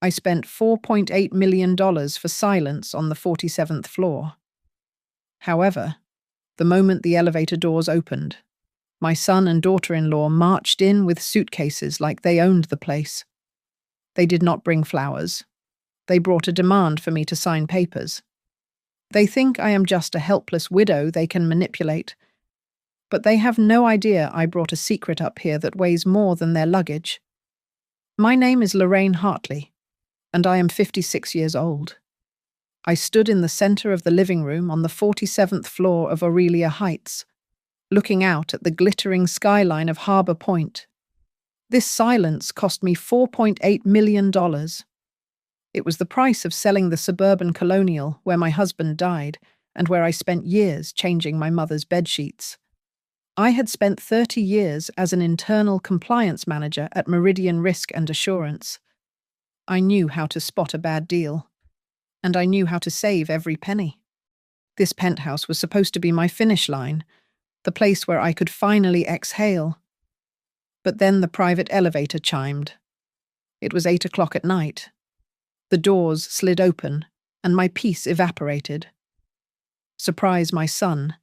I spent $4.8 million for silence on the 47th floor. However, the moment the elevator doors opened, my son and daughter-in-law marched in with suitcases like they owned the place. They did not bring flowers. They brought a demand for me to sign papers. They think I am just a helpless widow they can manipulate, but they have no idea I brought a secret up here that weighs more than their luggage. My name is Lorraine Hartley, and I am 56 years old. I stood in the center of the living room on the 47th floor of Aurelia Heights, looking out at the glittering skyline of Harbor Point. This silence cost me $4.8 million. It was the price of selling the suburban colonial where my husband died and where I spent years changing my mother's bedsheets. I had spent 30 years as an internal compliance manager at Meridian Risk and Assurance. I knew how to spot a bad deal, and I knew how to save every penny. This penthouse was supposed to be my finish line, the place where I could finally exhale. But then the private elevator chimed. It was 8 o'clock at night. The doors slid open, and my peace evaporated. Surprise, my son,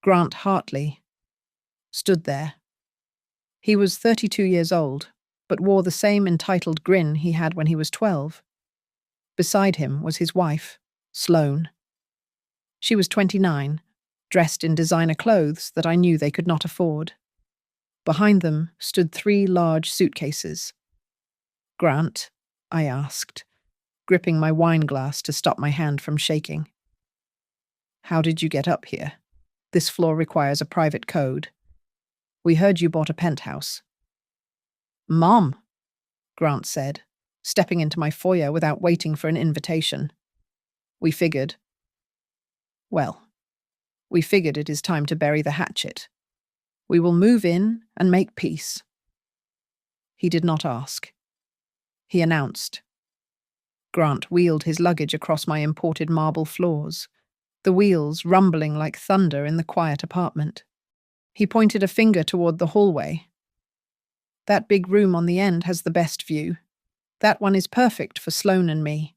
Grant Hartley, stood there. He was 32 years old, but wore the same entitled grin he had when he was 12. Beside him was his wife, Sloane. She was 29, dressed in designer clothes that I knew they could not afford. Behind them stood 3 large suitcases. "Grant?" I asked, gripping my wine glass to stop my hand from shaking. "How did you get up here? This floor requires a private code. We heard you bought a penthouse." "Mom," Grant said, stepping into my foyer without waiting for an invitation. We figured it is time to bury the hatchet. We will move in and make peace." He did not ask. He announced. Grant wheeled his luggage across my imported marble floors, the wheels rumbling like thunder in the quiet apartment. He pointed a finger toward the hallway. "That big room on the end has the best view. That one is perfect for Sloane and me.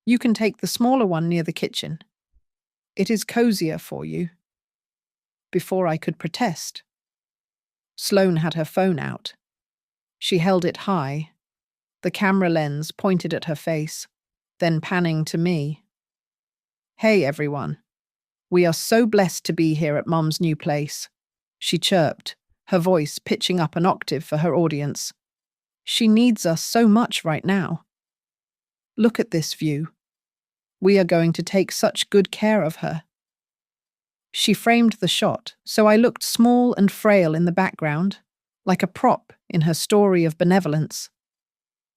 You can take the smaller one near the kitchen. It is cozier for you." Before I could protest, Sloane had her phone out. She held it high, the camera lens pointed at her face, then panning to me. "Hey, everyone. We are so blessed to be here at Mom's new place," she chirped, her voice pitching up an octave for her audience. "She needs us so much right now. Look at this view. We are going to take such good care of her." She framed the shot, so I looked small and frail in the background, like a prop in her story of benevolence.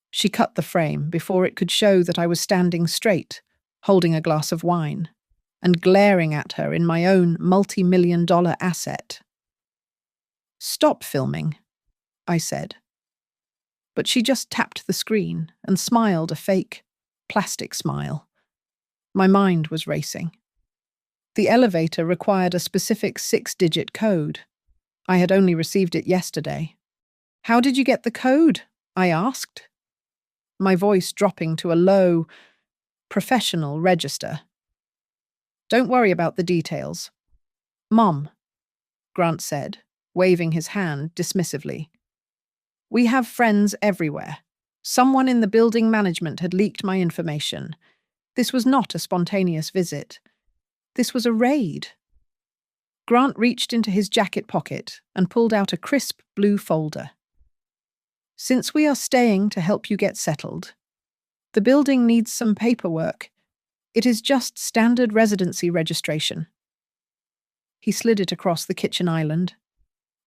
She cut the frame before it could show that I was standing straight, holding a glass of wine, and glaring at her in my own multi-million-dollar asset. "Stop filming," I said. But she just tapped the screen and smiled a fake, plastic smile. My mind was racing. The elevator required a specific 6-digit code. I had only received it yesterday. "How did you get the code?" I asked, my voice dropping to a low, professional register. "Don't worry about the details." "Mom," Grant said, waving his hand dismissively. "We have friends everywhere. Someone in the building management had leaked my information. This was not a spontaneous visit. This was a raid." Grant reached into his jacket pocket and pulled out a crisp blue folder. "Since we are staying to help you get settled, the building needs some paperwork. It is just standard residency registration." He slid it across the kitchen island.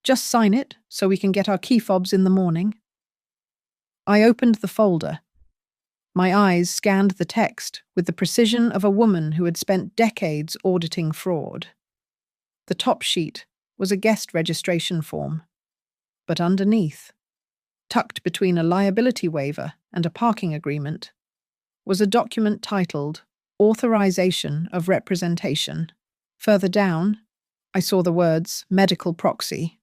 "Just sign it so we can get our key fobs in the morning." I opened the folder. My eyes scanned the text with the precision of a woman who had spent decades auditing fraud. The top sheet was a guest registration form, but underneath, tucked between a liability waiver and a parking agreement, was a document titled Authorization of Representation. Further down, I saw the words medical proxy.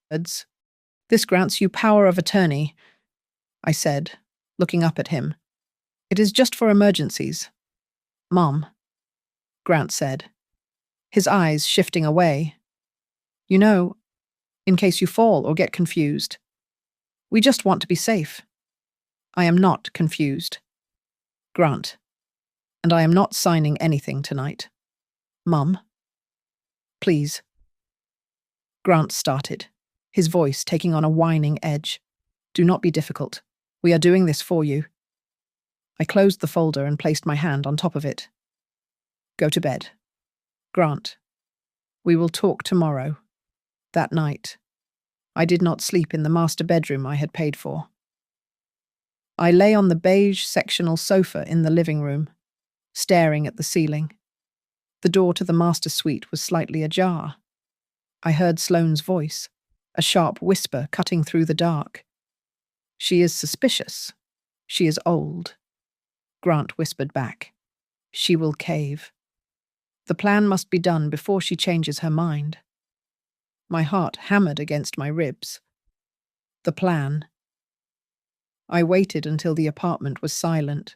"This grants you power of attorney," I said, looking up at him. It is just for emergencies. Mom, Grant said, his eyes shifting away. You know, in case you fall or get confused. We just want to be safe. I am not confused. Grant. And I am not signing anything tonight. Mum. Please. Grant started, his voice taking on a whining edge. Do not be difficult. We are doing this for you. I closed the folder and placed my hand on top of it. Go to bed. Grant. We will talk tomorrow. That night. I did not sleep in the master bedroom I had paid for. I lay on the beige sectional sofa in the living room, staring at the ceiling. The door to the master suite was slightly ajar. I heard Sloane's voice, a sharp whisper cutting through the dark. She is suspicious. She is old. Grant whispered back. She will cave. The plan must be done before she changes her mind. My heart hammered against my ribs. The plan. I waited until the apartment was silent.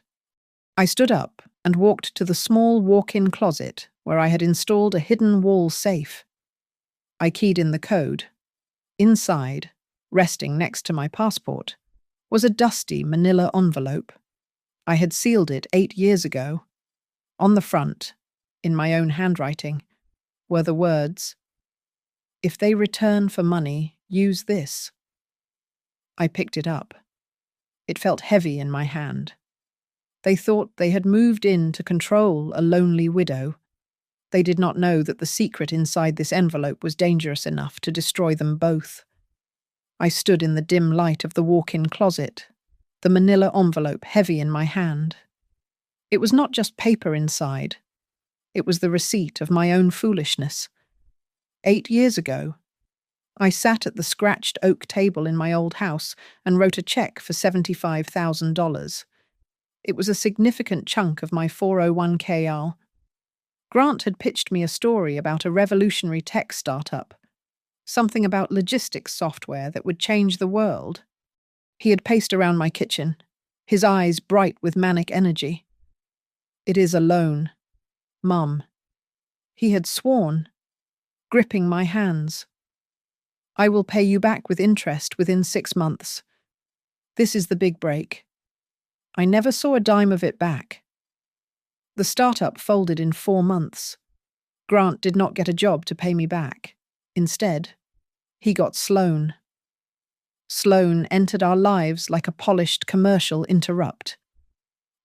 I stood up and walked to the small walk-in closet where I had installed a hidden wall safe. I keyed in the code. Inside, resting next to my passport, was a dusty manila envelope. I had sealed it 8 years ago. On the front, in my own handwriting, were the words, "If they return for money, use this." I picked it up. It felt heavy in my hand. They thought they had moved in to control a lonely widow. They did not know that the secret inside this envelope was dangerous enough to destroy them both. I stood in the dim light of the walk-in closet, the manila envelope heavy in my hand. It was not just paper inside. It was the receipt of my own foolishness. 8 years ago, I sat at the scratched oak table in my old house and wrote a check for $75,000. It was a significant chunk of my 401k. Grant had pitched me a story about a revolutionary tech startup, something about logistics software that would change the world. He had paced around my kitchen, his eyes bright with manic energy. It is a loan, Mum. He had sworn, gripping my hands. I will pay you back with interest within 6 months. This is the big break. I never saw a dime of it back. The startup folded in 4 months. Grant did not get a job to pay me back. Instead, he got Sloane. Sloane entered our lives like a polished commercial interrupt.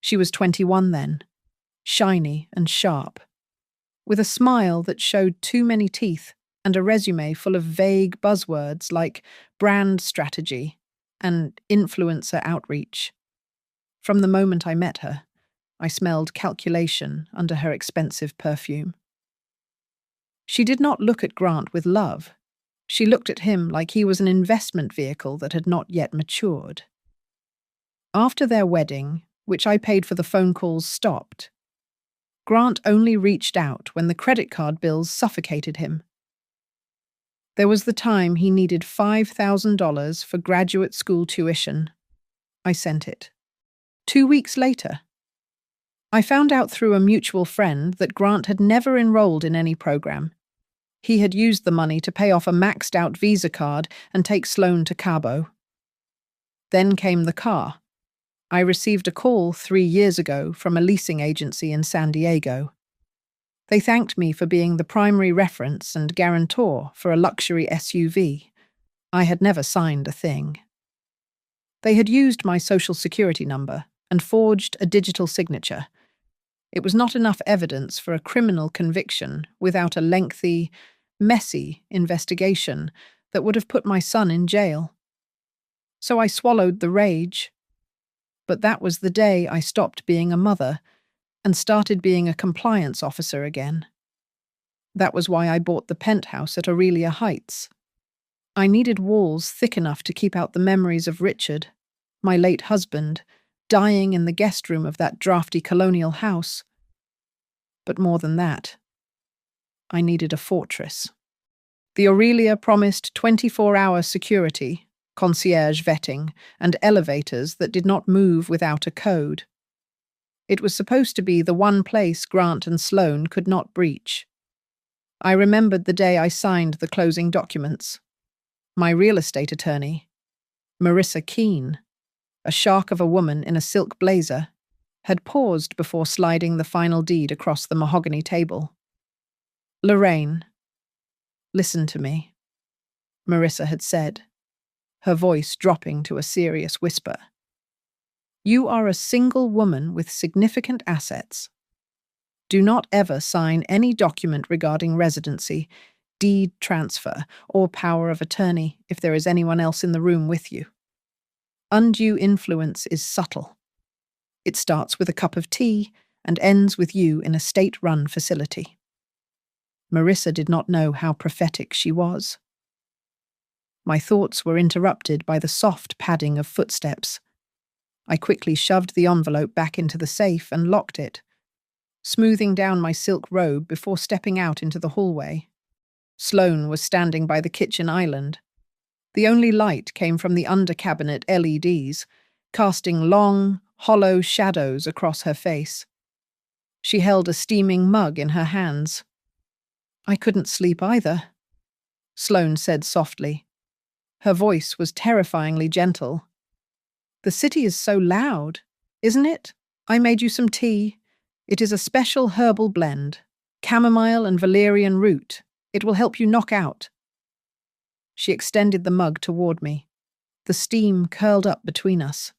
She was 21 then, shiny and sharp, with a smile that showed too many teeth and a resume full of vague buzzwords like brand strategy and influencer outreach. From the moment I met her, I smelled calculation under her expensive perfume. She did not look at Grant with love. She looked at him like he was an investment vehicle that had not yet matured. After their wedding, which I paid for the phone calls, stopped, Grant only reached out when the credit card bills suffocated him. There was the time he needed $5,000 for graduate school tuition. I sent it. 2 weeks later, I found out through a mutual friend that Grant had never enrolled in any program. He had used the money to pay off a maxed-out Visa card and take Sloane to Cabo. Then came the car. I received a call 3 years ago from a leasing agency in San Diego. They thanked me for being the primary reference and guarantor for a luxury SUV. I had never signed a thing. They had used my social security number and forged a digital signature. It was not enough evidence for a criminal conviction without a lengthy, messy investigation that would have put my son in jail. So I swallowed the rage. But that was the day I stopped being a mother and started being a compliance officer again. That was why I bought the penthouse at Aurelia Heights. I needed walls thick enough to keep out the memories of Richard, my late husband, dying in the guest room of that drafty colonial house. But more than that, I needed a fortress. The Aurelia promised 24-hour security, concierge vetting, and elevators that did not move without a code. It was supposed to be the one place Grant and Sloane could not breach. I remembered the day I signed the closing documents. My real estate attorney, Marissa Keene, a shark of a woman in a silk blazer, had paused before sliding the final deed across the mahogany table. "Lorraine, listen to me," Marissa had said, her voice dropping to a serious whisper. "You are a single woman with significant assets. Do not ever sign any document regarding residency, deed transfer, or power of attorney if there is anyone else in the room with you. Undue influence is subtle. It starts with a cup of tea and ends with you in a state-run facility." Marissa did not know how prophetic she was. My thoughts were interrupted by the soft padding of footsteps. I quickly shoved the envelope back into the safe and locked it, smoothing down my silk robe before stepping out into the hallway. Sloane was standing by the kitchen island. The only light came from the under-cabinet LEDs, casting long, hollow shadows across her face. She held a steaming mug in her hands. "I couldn't sleep either," Sloane said softly. Her voice was terrifyingly gentle. "The city is so loud, isn't it? I made you some tea. It is a special herbal blend, chamomile and valerian root. It will help you knock out." She extended the mug toward me. The steam curled up between us.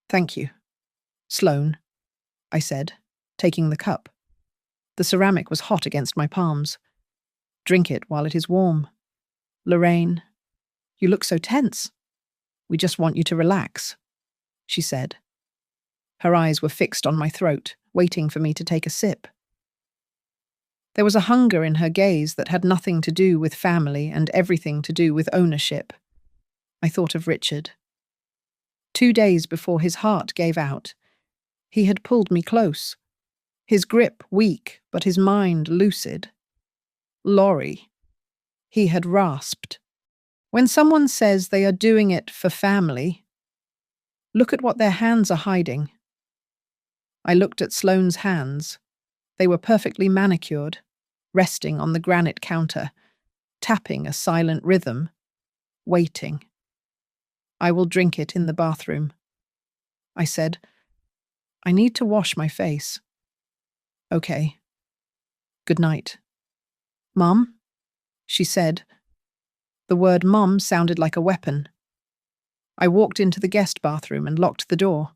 "Thank you, Sloane," I said, taking the cup. The ceramic was hot against my palms. "Drink it while it is warm. Lorraine, you look so tense. We just want you to relax," she said. Her eyes were fixed on my throat, waiting for me to take a sip. There was a hunger in her gaze that had nothing to do with family and everything to do with ownership. I thought of Richard. 2 days before his heart gave out, he had pulled me close, his grip weak but his mind lucid. Laurie, he had rasped. When someone says they are doing it for family, look at what their hands are hiding. I looked at Sloane's hands. They were perfectly manicured, resting on the granite counter, tapping a silent rhythm, waiting. "I will drink it in the bathroom," I said. "I need to wash my face." "Okay. Good night." "Mum?" she said. The word "Mum" sounded like a weapon. I walked into the guest bathroom and locked the door.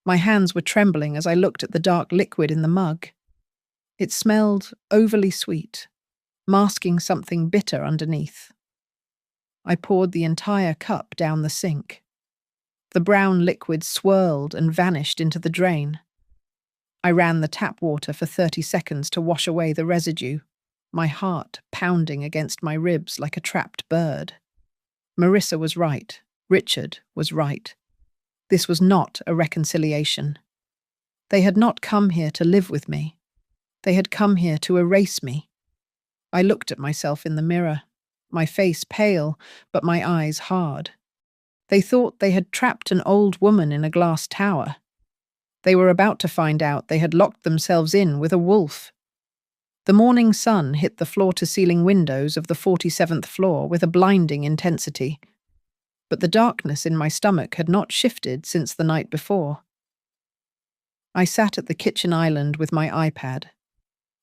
My hands were trembling as I looked at the dark liquid in the mug. It smelled overly sweet, masking something bitter underneath. I poured the entire cup down the sink. The brown liquid swirled and vanished into the drain. I ran the tap water for 30 seconds to wash away the residue, my heart pounding against my ribs like a trapped bird. Marissa was right. Richard was right. This was not a reconciliation. They had not come here to live with me. They had come here to erase me. I looked at myself in the mirror, my face pale, but my eyes hard. They thought they had trapped an old woman in a glass tower. They were about to find out they had locked themselves in with a wolf. The morning sun hit the floor-to-ceiling windows of the 47th floor with a blinding intensity. But the darkness in my stomach had not shifted since the night before. I sat at the kitchen island with my iPad,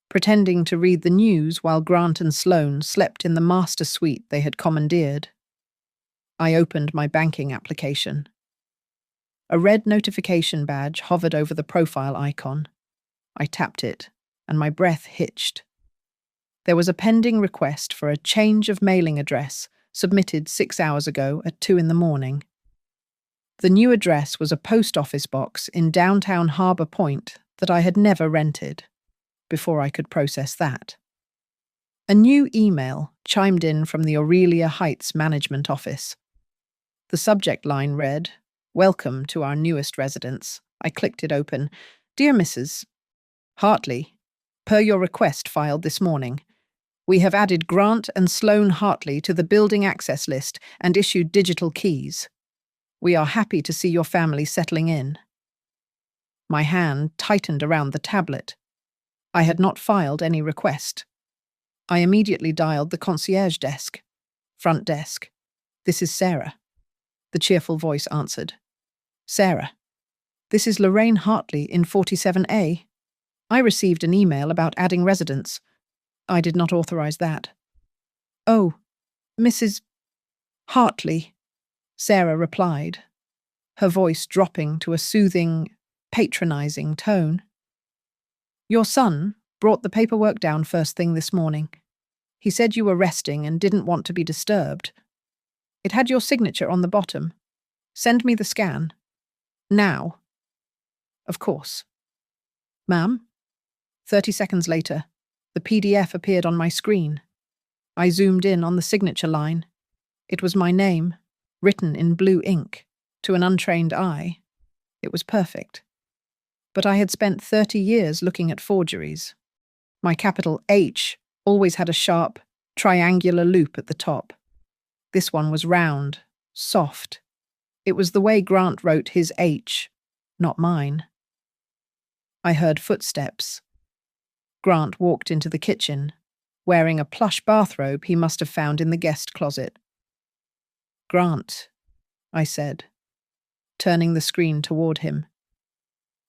pretending to read the news while Grant and Sloane slept in the master suite they had commandeered. I opened my banking application. A red notification badge hovered over the profile icon. I tapped it, and my breath hitched. There was a pending request for a change of mailing address submitted 6 hours ago at 2 a.m. The new address was a post office box in downtown Harbor Point that I had never rented, before I could process that. A new email chimed in from the Aurelia Heights Management Office. The subject line read, "Welcome to our newest residence." I clicked it open. "Dear Mrs. Hartley, per your request filed this morning, we have added Grant and Sloane Hartley to the building access list and issued digital keys. We are happy to see your family settling in." My hand tightened around the tablet. I had not filed any request. I immediately dialed the concierge desk. Front desk. This is Sarah. The cheerful voice answered. Sarah, this is Lorraine Hartley in 47A. I received an email about adding residents. I did not authorize that. Oh, Mrs. Hartley, Sarah replied, her voice dropping to a soothing, patronizing tone. Your son brought the paperwork down first thing this morning. He said you were resting and didn't want to be disturbed. It had your signature on the bottom. Send me the scan. Now. Of course. Ma'am? 30 seconds later, the PDF appeared on my screen. I zoomed in on the signature line. It was my name, written in blue ink. To an untrained eye, it was perfect. But I had spent 30 years looking at forgeries. My capital H always had a sharp, triangular loop at the top. This one was round, soft. It was the way Grant wrote his H, not mine. I heard footsteps. Grant walked into the kitchen, wearing a plush bathrobe he must have found in the guest closet. Grant, I said, turning the screen toward him.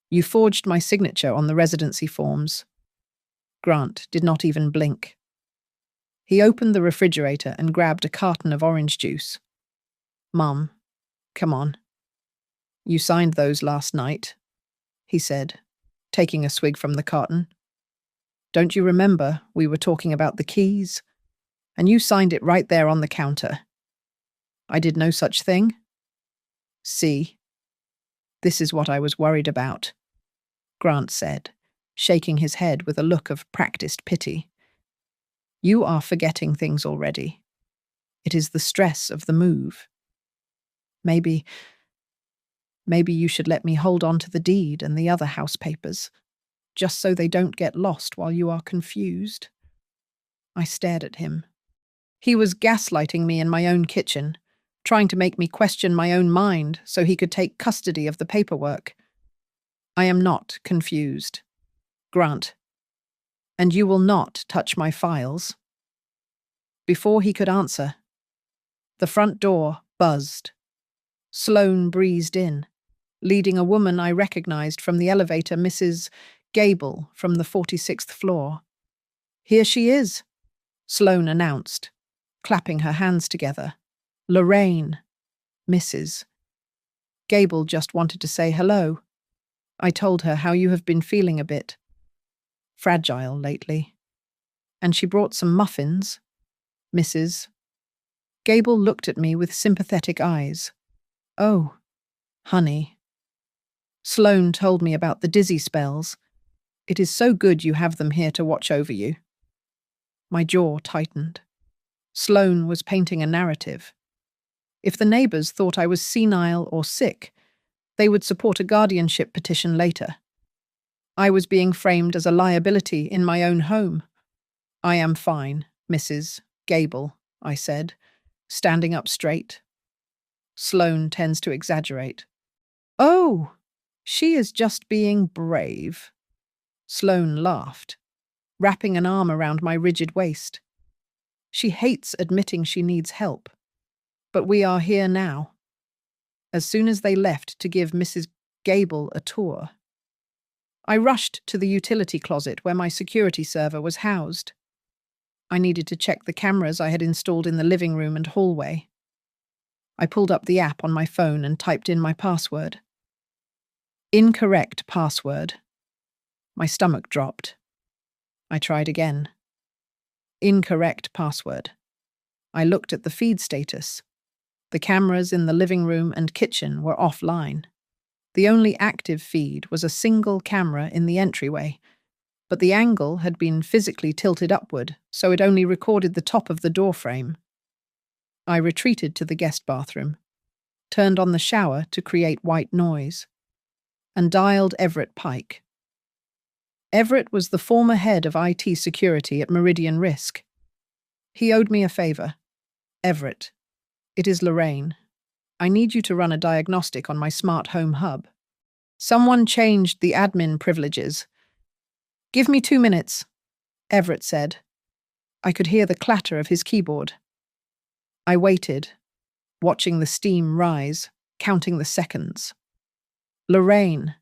You forged my signature on the residency forms. Grant did not even blink. He opened the refrigerator and grabbed a carton of orange juice. Mum, come on. You signed those last night, he said, taking a swig from the carton. Don't you remember we were talking about the keys? And you signed it right there on the counter. I did no such thing. See, this is what I was worried about, Grant said, shaking his head with a look of practiced pity. You are forgetting things already. It is the stress of the move. Maybe you should let me hold on to the deed and the other house papers, just so they don't get lost while you are confused. I stared at him. He was gaslighting me in my own kitchen, trying to make me question my own mind so he could take custody of the paperwork. I am not confused, Grant. And you will not touch my files. Before he could answer, the front door buzzed. Sloane breezed in, leading a woman I recognized from the elevator, Mrs. Gable, from the 46th floor. Here she is, Sloane announced, clapping her hands together. Lorraine, Mrs. Gable just wanted to say hello. I told her how you have been feeling a bit fragile lately. And she brought some muffins, Mrs. Gable looked at me with sympathetic eyes. Oh, honey. Sloane told me about the dizzy spells. It is so good you have them here to watch over you. My jaw tightened. Sloane was painting a narrative. If the neighbours thought I was senile or sick, they would support a guardianship petition later. I was being framed as a liability in my own home. I am fine, Mrs. Gable, I said, standing up straight. Sloane tends to exaggerate. Oh, she is just being brave. Sloane laughed, wrapping an arm around my rigid waist. She hates admitting she needs help. But we are here now. As soon as they left to give Mrs. Gable a tour, I rushed to the utility closet where my security server was housed. I needed to check the cameras I had installed in the living room and hallway. I pulled up the app on my phone and typed in my password. Incorrect password. My stomach dropped. I tried again. Incorrect password. I looked at the feed status. The cameras in the living room and kitchen were offline. The only active feed was a single camera in the entryway, but the angle had been physically tilted upward, so it only recorded the top of the doorframe. I retreated to the guest bathroom, turned on the shower to create white noise, and dialed Everett Pike. Everett was the former head of IT security at Meridian Risk. He owed me a favor. Everett, it is Lorraine. I need you to run a diagnostic on my smart home hub. Someone changed the admin privileges. Give me 2 minutes, Everett said. I could hear the clatter of his keyboard. I waited, watching the steam rise, counting the seconds. Lorraine.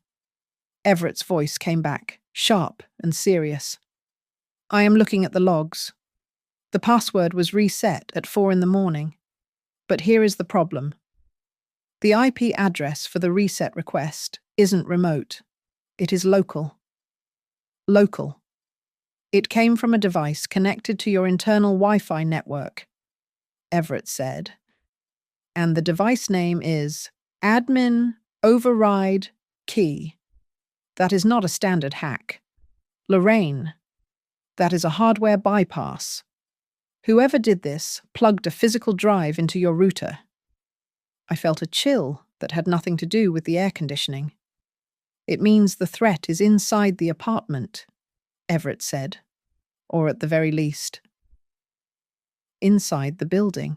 Everett's voice came back, sharp and serious. I am looking at the logs. The password was reset at 4 in the morning. But here is the problem. The IP address for the reset request isn't remote. It is local. Local. It came from a device connected to your internal Wi-Fi network, Everett said. And the device name is admin override key. That is not a standard hack. Lorraine, that is a hardware bypass. Whoever did this plugged a physical drive into your router. I felt a chill that had nothing to do with the air conditioning. It means the threat is inside the apartment, Everett said, or at the very least, inside the building.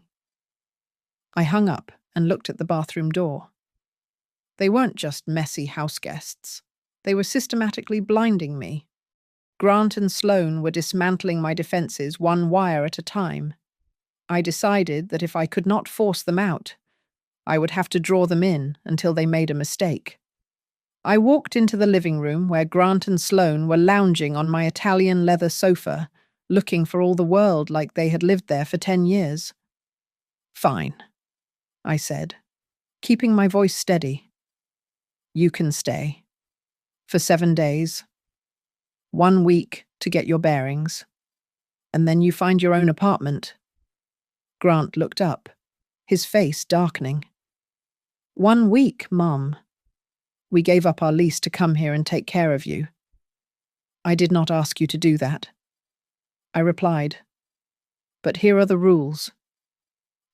I hung up and looked at the bathroom door. They weren't just messy house guests. They were systematically blinding me. Grant and Sloane were dismantling my defenses one wire at a time. I decided that if I could not force them out, I would have to draw them in until they made a mistake. I walked into the living room where Grant and Sloane were lounging on my Italian leather sofa, looking for all the world like they had lived there for 10 years. Fine, I said, keeping my voice steady. You can stay. For 7 days. 1 week to get your bearings. And then you find your own apartment. Grant looked up, his face darkening. 1 week, Mum. We gave up our lease to come here and take care of you. I did not ask you to do that. I replied. But here are the rules.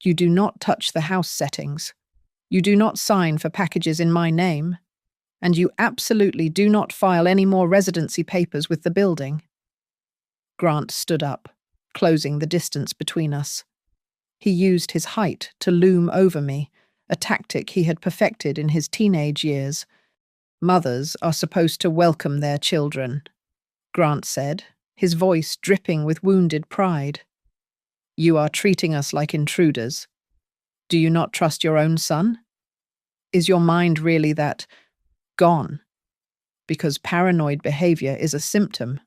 You do not touch the house settings. You do not sign for packages in my name. And you absolutely do not file any more residency papers with the building. Grant stood up, closing the distance between us. He used his height to loom over me, a tactic he had perfected in his teenage years. Mothers are supposed to welcome their children, Grant said, his voice dripping with wounded pride. You are treating us like intruders. Do you not trust your own son? Is your mind really that gone? Because paranoid behavior is a symptom.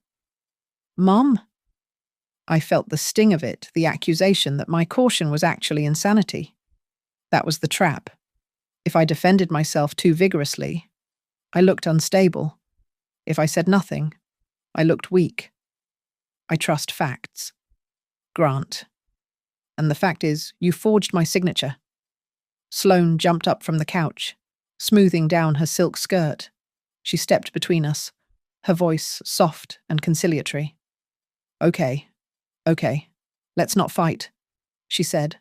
Mom? I felt the sting of it, the accusation that my caution was actually insanity. That was the trap. If I defended myself too vigorously, I looked unstable. If I said nothing, I looked weak. I trust facts. Grant. And the fact is, you forged my signature. Sloane jumped up from the couch, smoothing down her silk skirt. She stepped between us, her voice soft and conciliatory. Okay, let's not fight, she said,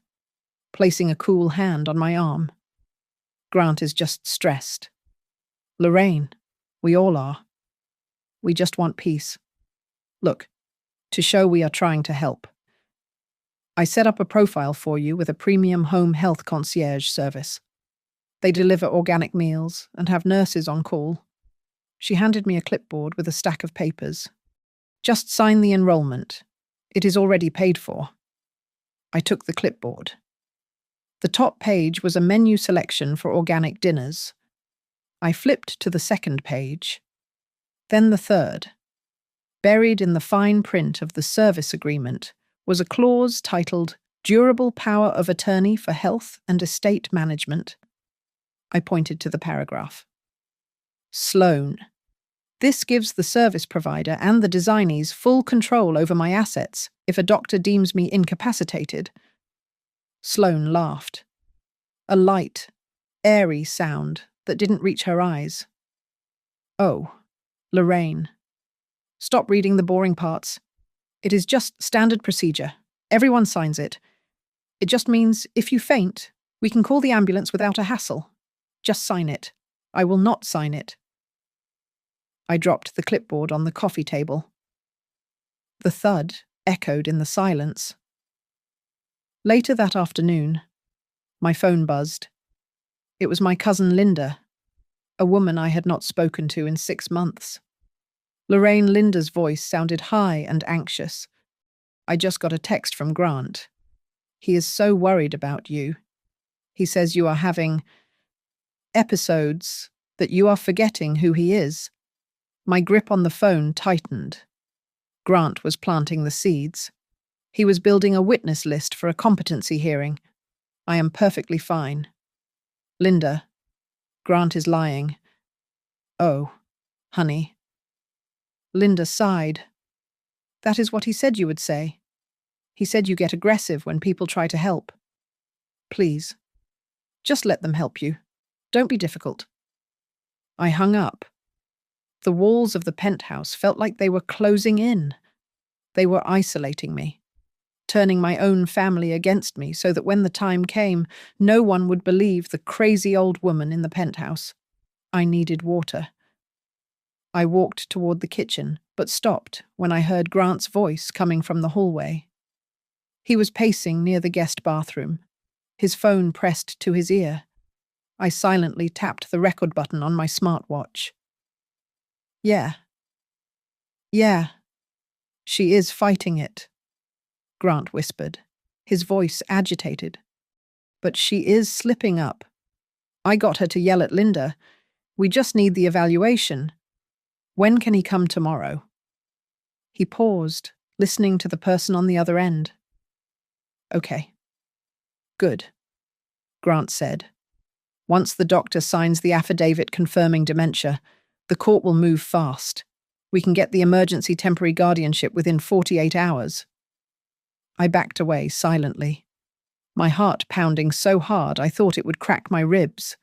placing a cool hand on my arm. Grant is just stressed. Lorraine, we all are. We just want peace. Look, to show we are trying to help. I set up a profile for you with a premium home health concierge service. They deliver organic meals and have nurses on call. She handed me a clipboard with a stack of papers. Just sign the enrollment. It is already paid for. I took the clipboard. The top page was a menu selection for organic dinners. I flipped to the second page, then the third. Buried in the fine print of the service agreement was a clause titled Durable Power of Attorney for Health and Estate Management. I pointed to the paragraph. Sloane. This gives the service provider and the designees full control over my assets if a doctor deems me incapacitated. Sloane laughed. A light, airy sound that didn't reach her eyes. Oh, Lorraine. Stop reading the boring parts. It is just standard procedure. Everyone signs it. It just means if you faint, we can call the ambulance without a hassle. Just sign it. I will not sign it. I dropped the clipboard on the coffee table. The thud echoed in the silence. Later that afternoon, my phone buzzed. It was my cousin Linda. a woman I had not spoken to in 6 months. Linda's voice sounded high and anxious. I just got a text from Grant. He is so worried about you. He says you are having episodes, that you are forgetting who he is. My grip on the phone tightened. Grant was planting the seeds. He was building a witness list for a competency hearing. I am perfectly fine. Linda, Grant is lying. Oh, honey. Linda sighed. That is what he said you would say. He said you get aggressive when people try to help. Please, just let them help you. Don't be difficult. I hung up. The walls of the penthouse felt like they were closing in. They were isolating me, turning my own family against me so that when the time came, no one would believe the crazy old woman in the penthouse. I needed water. I walked toward the kitchen, but stopped when I heard Grant's voice coming from the hallway. He was pacing near the guest bathroom, his phone pressed to his ear. I silently tapped the record button on my smartwatch. Yeah, she is fighting it, Grant whispered, his voice agitated. But she is slipping up. I got her to yell at Linda. We just need the evaluation. When can he come tomorrow? He paused, listening to the person on the other end. Okay. Good, Grant said. Once the doctor signs the affidavit confirming dementia, the court will move fast. We can get the emergency temporary guardianship within 48 hours. I backed away silently, my heart pounding so hard I thought it would crack my ribs.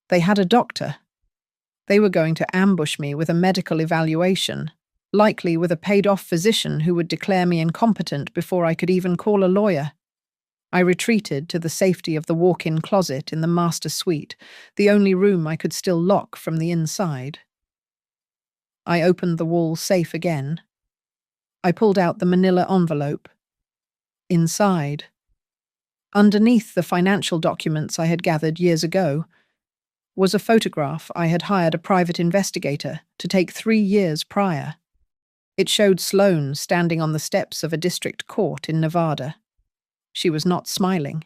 They had a doctor. They were going to ambush me with a medical evaluation, likely with a paid-off physician who would declare me incompetent before I could even call a lawyer. I retreated to the safety of the walk-in closet in the master suite, the only room I could still lock from the inside. I opened the wall safe again. I pulled out the manila envelope. Inside, underneath the financial documents I had gathered years ago, was a photograph I had hired a private investigator to take 3 years prior. It showed Sloane standing on the steps of a district court in Nevada. She was not smiling.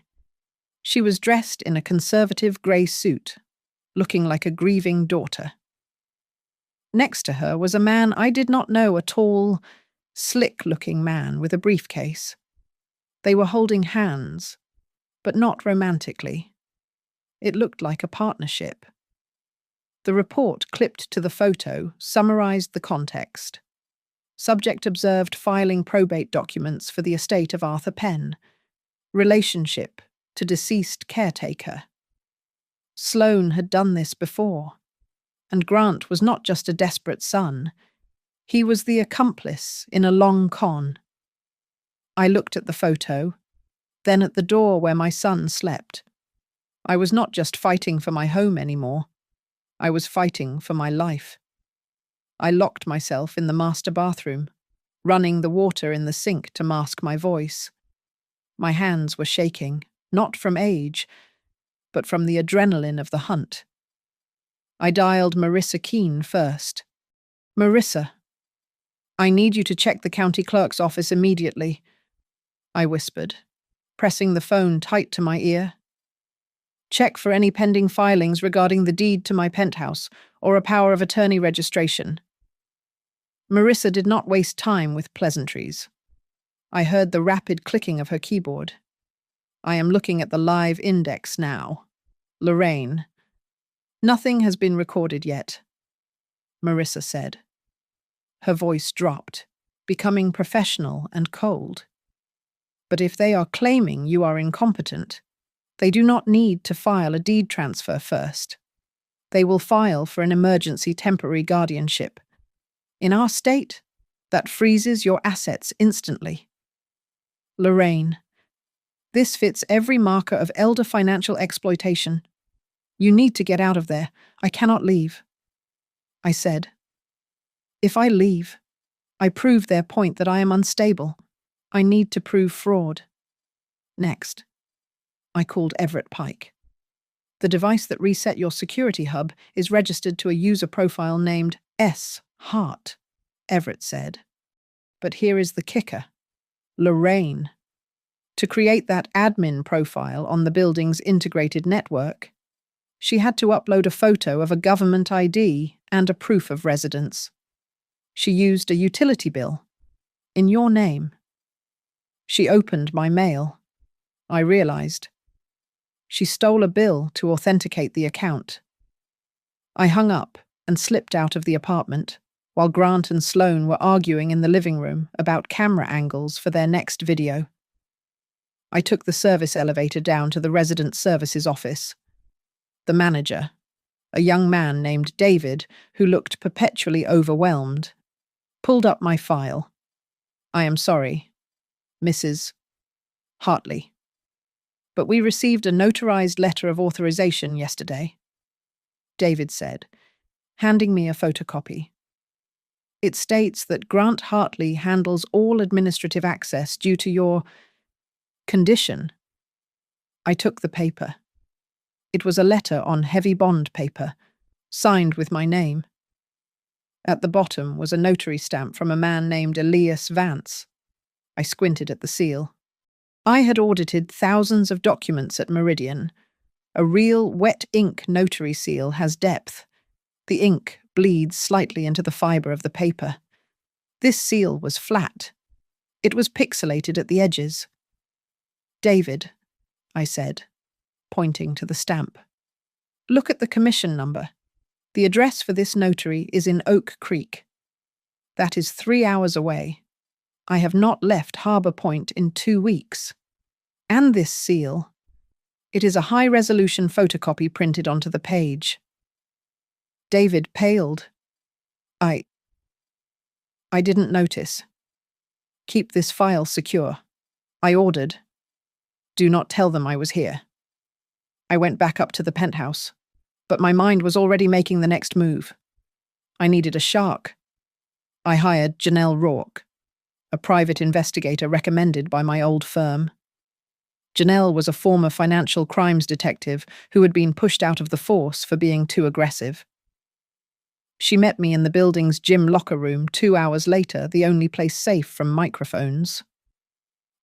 She was dressed in a conservative grey suit, looking like a grieving daughter. Next to her was a man I did not know, a tall, slick-looking man with a briefcase. They were holding hands, but not romantically. It looked like a partnership. The report clipped to the photo summarized the context. Subject observed filing probate documents for the estate of Arthur Penn. Relationship to deceased caretaker. Sloane had done this before. And Grant was not just a desperate son. He was the accomplice in a long con. I looked at the photo, then at the door where my son slept. I was not just fighting for my home anymore. I was fighting for my life. I locked myself in the master bathroom, running the water in the sink to mask my voice. My hands were shaking, not from age, but from the adrenaline of the hunt. I dialed Marissa Keene first. Marissa, I need you to check the county clerk's office immediately, I whispered, pressing the phone tight to my ear. Check for any pending filings regarding the deed to my penthouse or a power of attorney registration. Marissa did not waste time with pleasantries. I heard the rapid clicking of her keyboard. I am looking at the live index now. Lorraine. Nothing has been recorded yet, Marissa said. Her voice dropped, becoming professional and cold. But if they are claiming you are incompetent, they do not need to file a deed transfer first. They will file for an emergency temporary guardianship. In our state, that freezes your assets instantly. Lorraine, this fits every marker of elder financial exploitation. You need to get out of there. I cannot leave. I said. If I leave, I prove their point that I am unstable. I need to prove fraud. Next, I called Everett Pike. The device that reset your security hub is registered to a user profile named S. Hart, Everett said. But here is the kicker. Lorraine. To create that admin profile on the building's integrated network, she had to upload a photo of a government ID and a proof of residence. She used a utility bill in your name. She opened my mail. I realized. She stole a bill to authenticate the account. I hung up and slipped out of the apartment while Grant and Sloane were arguing in the living room about camera angles for their next video. I took the service elevator down to the resident services office. The manager, a young man named David who looked perpetually overwhelmed, pulled up my file. I am sorry, Mrs. Hartley. But we received a notarized letter of authorization yesterday, David said, handing me a photocopy. It states that Grant Hartley handles all administrative access due to your condition. I took the paper. It was a letter on heavy bond paper, signed with my name. At the bottom was a notary stamp from a man named Elias Vance. I squinted at the seal. I had audited thousands of documents at Meridian. A real wet ink notary seal has depth. The ink bleeds slightly into the fibre of the paper. This seal was flat. It was pixelated at the edges. David, I said, pointing to the stamp. Look at the commission number. The address for this notary is in Oak Creek. That is 3 hours away. I have not left Harbour Point in 2 weeks. And this seal. It is a high-resolution photocopy printed onto the page. David paled. I didn't notice. Keep this file secure. I ordered. Do not tell them I was here. I went back up to the penthouse, but my mind was already making the next move. I needed a shark. I hired Janelle Rourke, a private investigator recommended by my old firm. Janelle was a former financial crimes detective who had been pushed out of the force for being too aggressive. She met me in the building's gym locker room 2 hours later, the only place safe from microphones.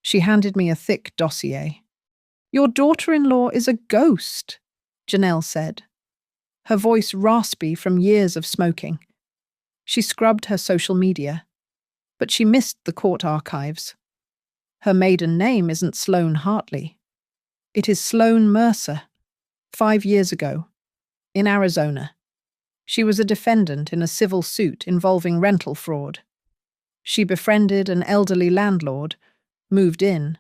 She handed me a thick dossier. Your daughter-in-law is a ghost, Janelle said, her voice raspy from years of smoking. She scrubbed her social media, but she missed the court archives. Her maiden name isn't Sloane Hartley. It is Sloane Mercer. 5 years ago, in Arizona, she was a defendant in a civil suit involving rental fraud. She befriended an elderly landlord, moved in,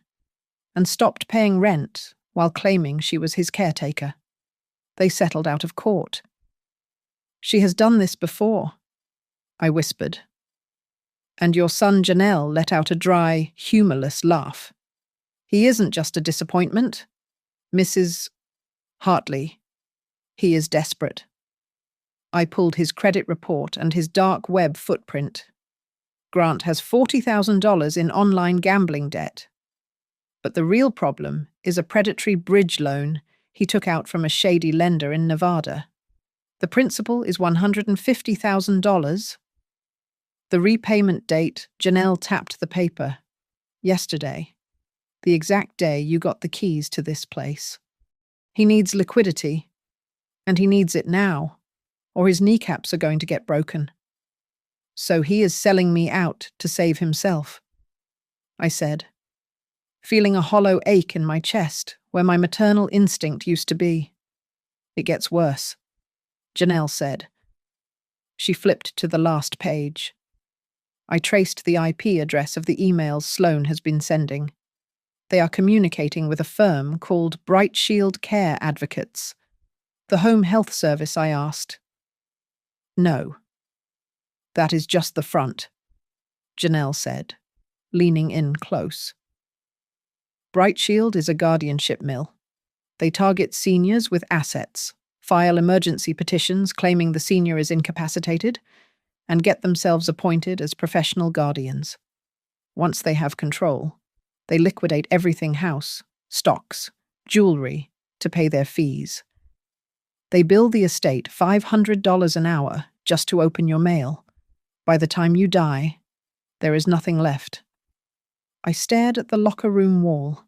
and stopped paying rent while claiming she was his caretaker. They settled out of court. She has done this before, I whispered. And your son Janelle let out a dry, humourless laugh. He isn't just a disappointment, Mrs. Hartley. He is desperate. I pulled his credit report and his dark web footprint. Grant has $40,000 in online gambling debt. But the real problem is a predatory bridge loan he took out from a shady lender in Nevada. The principal is $150,000. The repayment date, Janelle tapped the paper. Yesterday. The exact day you got the keys to this place. He needs liquidity. And he needs it now, or his kneecaps are going to get broken. So he is selling me out to save himself, I said, feeling a hollow ache in my chest where my maternal instinct used to be. It gets worse, Janelle said. She flipped to the last page. I traced the IP address of the emails Sloane has been sending. They are communicating with a firm called Bright Shield Care Advocates. The home health service, I asked. No. That is just the front, Janelle said, leaning in close. Bright Shield is a guardianship mill. They target seniors with assets, file emergency petitions claiming the senior is incapacitated, and get themselves appointed as professional guardians. Once they have control, they liquidate everything house, stocks, jewelry, to pay their fees. They bill the estate $500 an hour just to open your mail. By the time you die, there is nothing left. I stared at the locker room wall.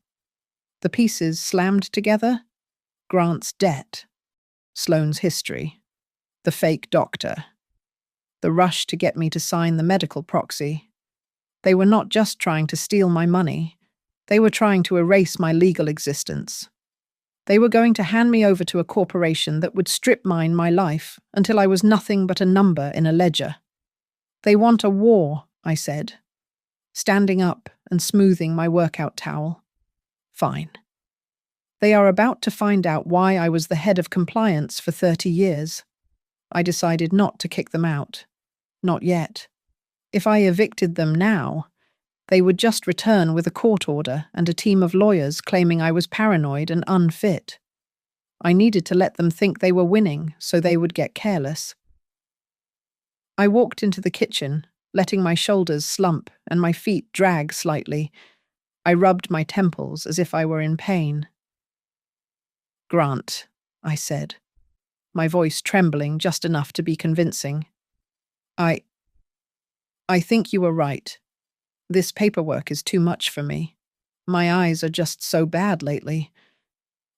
The pieces slammed together: Grant's debt, Sloane's history, the fake doctor, the rush to get me to sign the medical proxy. They were not just trying to steal my money, they were trying to erase my legal existence. They were going to hand me over to a corporation that would strip mine my life until I was nothing but a number in a ledger. They want a war, I said, standing up and smoothing my workout towel. Fine. They are about to find out why I was the head of compliance for 30 years. I decided not to kick them out. Not yet. If I evicted them now, they would just return with a court order and a team of lawyers claiming I was paranoid and unfit. I needed to let them think they were winning so they would get careless. I walked into the kitchen, letting my shoulders slump and my feet drag slightly. I rubbed my temples as if I were in pain. "Grant," I said, my voice trembling just enough to be convincing. I think you were right. This paperwork is too much for me. My eyes are just so bad lately.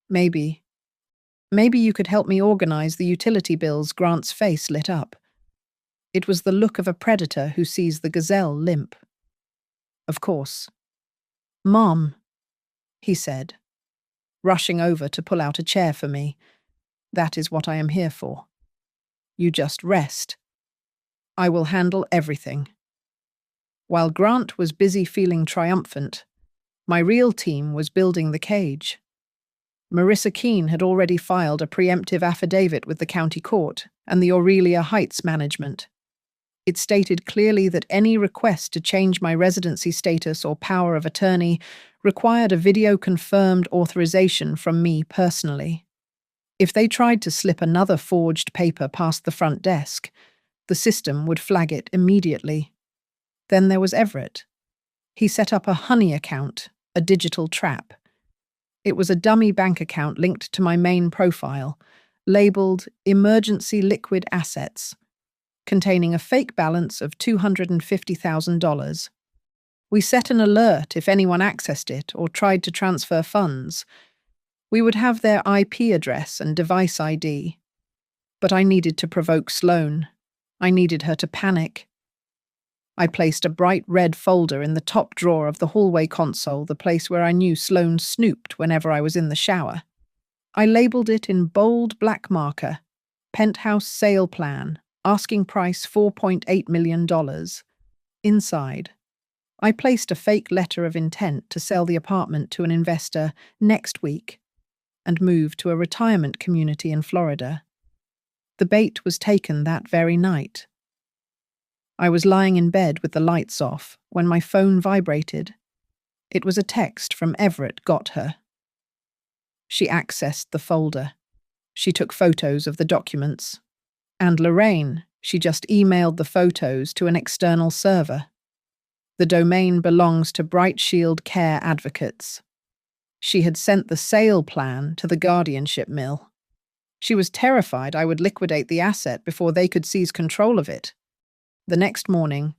Maybe you could help me organize the utility bills." Grant's face lit up. It was the look of a predator who sees the gazelle limp. "Of course." "Mom," he said, rushing over to pull out a chair for me. "That is what I am here for. You just rest. I will handle everything." While Grant was busy feeling triumphant, my real team was building the cage. Marissa Keene had already filed a preemptive affidavit with the county court and the Aurelia Heights management. It stated clearly that any request to change my residency status or power of attorney required a video-confirmed authorization from me personally. If they tried to slip another forged paper past the front desk, the system would flag it immediately. Then there was Everett. He set up a honey account, a digital trap. It was a dummy bank account linked to my main profile, labeled Emergency Liquid Assets, containing a fake balance of $250,000. We set an alert if anyone accessed it or tried to transfer funds. We would have their IP address and device ID. But I needed to provoke Sloane. I needed her to panic. I placed a bright red folder in the top drawer of the hallway console, the place where I knew Sloane snooped whenever I was in the shower. I labeled it in bold black marker, Penthouse Sale Plan, asking price $4.8 million. Inside, I placed a fake letter of intent to sell the apartment to an investor next week and move to a retirement community in Florida. The bait was taken that very night. I was lying in bed with the lights off when my phone vibrated. It was a text from Everett got her. She accessed the folder. She took photos of the documents. And Lorraine, she just emailed the photos to an external server. The domain belongs to Bright Shield Care Advocates. She had sent the sale plan to the guardianship mill. She was terrified I would liquidate the asset before they could seize control of it. The next morning,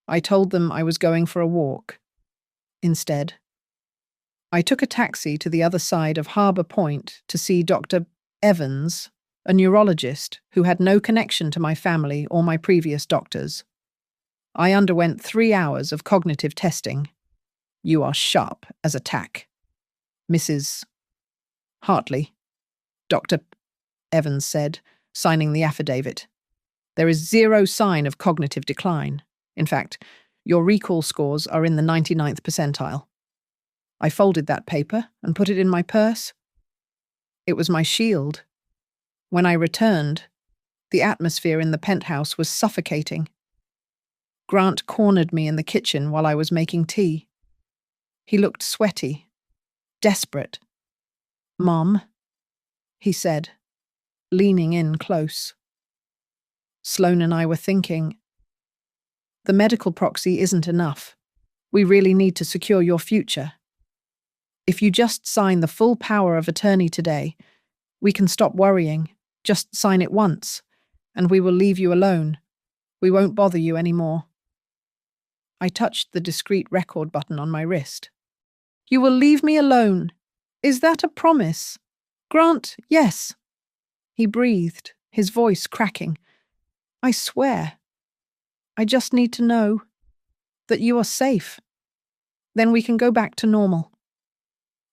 I told them I was going for a walk. Instead, I took a taxi to the other side of Harbour Point to see Dr. Evans, a neurologist who had no connection to my family or my previous doctors. I underwent 3 hours of cognitive testing. "You are sharp as a tack, Mrs. Hartley," Dr. Evans said, signing the affidavit. "There is zero sign of cognitive decline. In fact, your recall scores are in the 99th percentile." I folded that paper and put it in my purse. It was my shield. When I returned, the atmosphere in the penthouse was suffocating. Grant cornered me in the kitchen while I was making tea. He looked sweaty, desperate. "Mom," he said, leaning in close. Sloane and I were thinking, the medical proxy isn't enough. We really need to secure your future. If you just sign the full power of attorney today, we can stop worrying, Just sign it once, and we will leave you alone. We won't bother you any more." I touched the discreet record button on my wrist. "You will leave me alone. Is that a promise?" "Grant, yes." He breathed, his voice cracking. "I swear. I just need to know that you are safe. Then we can go back to normal."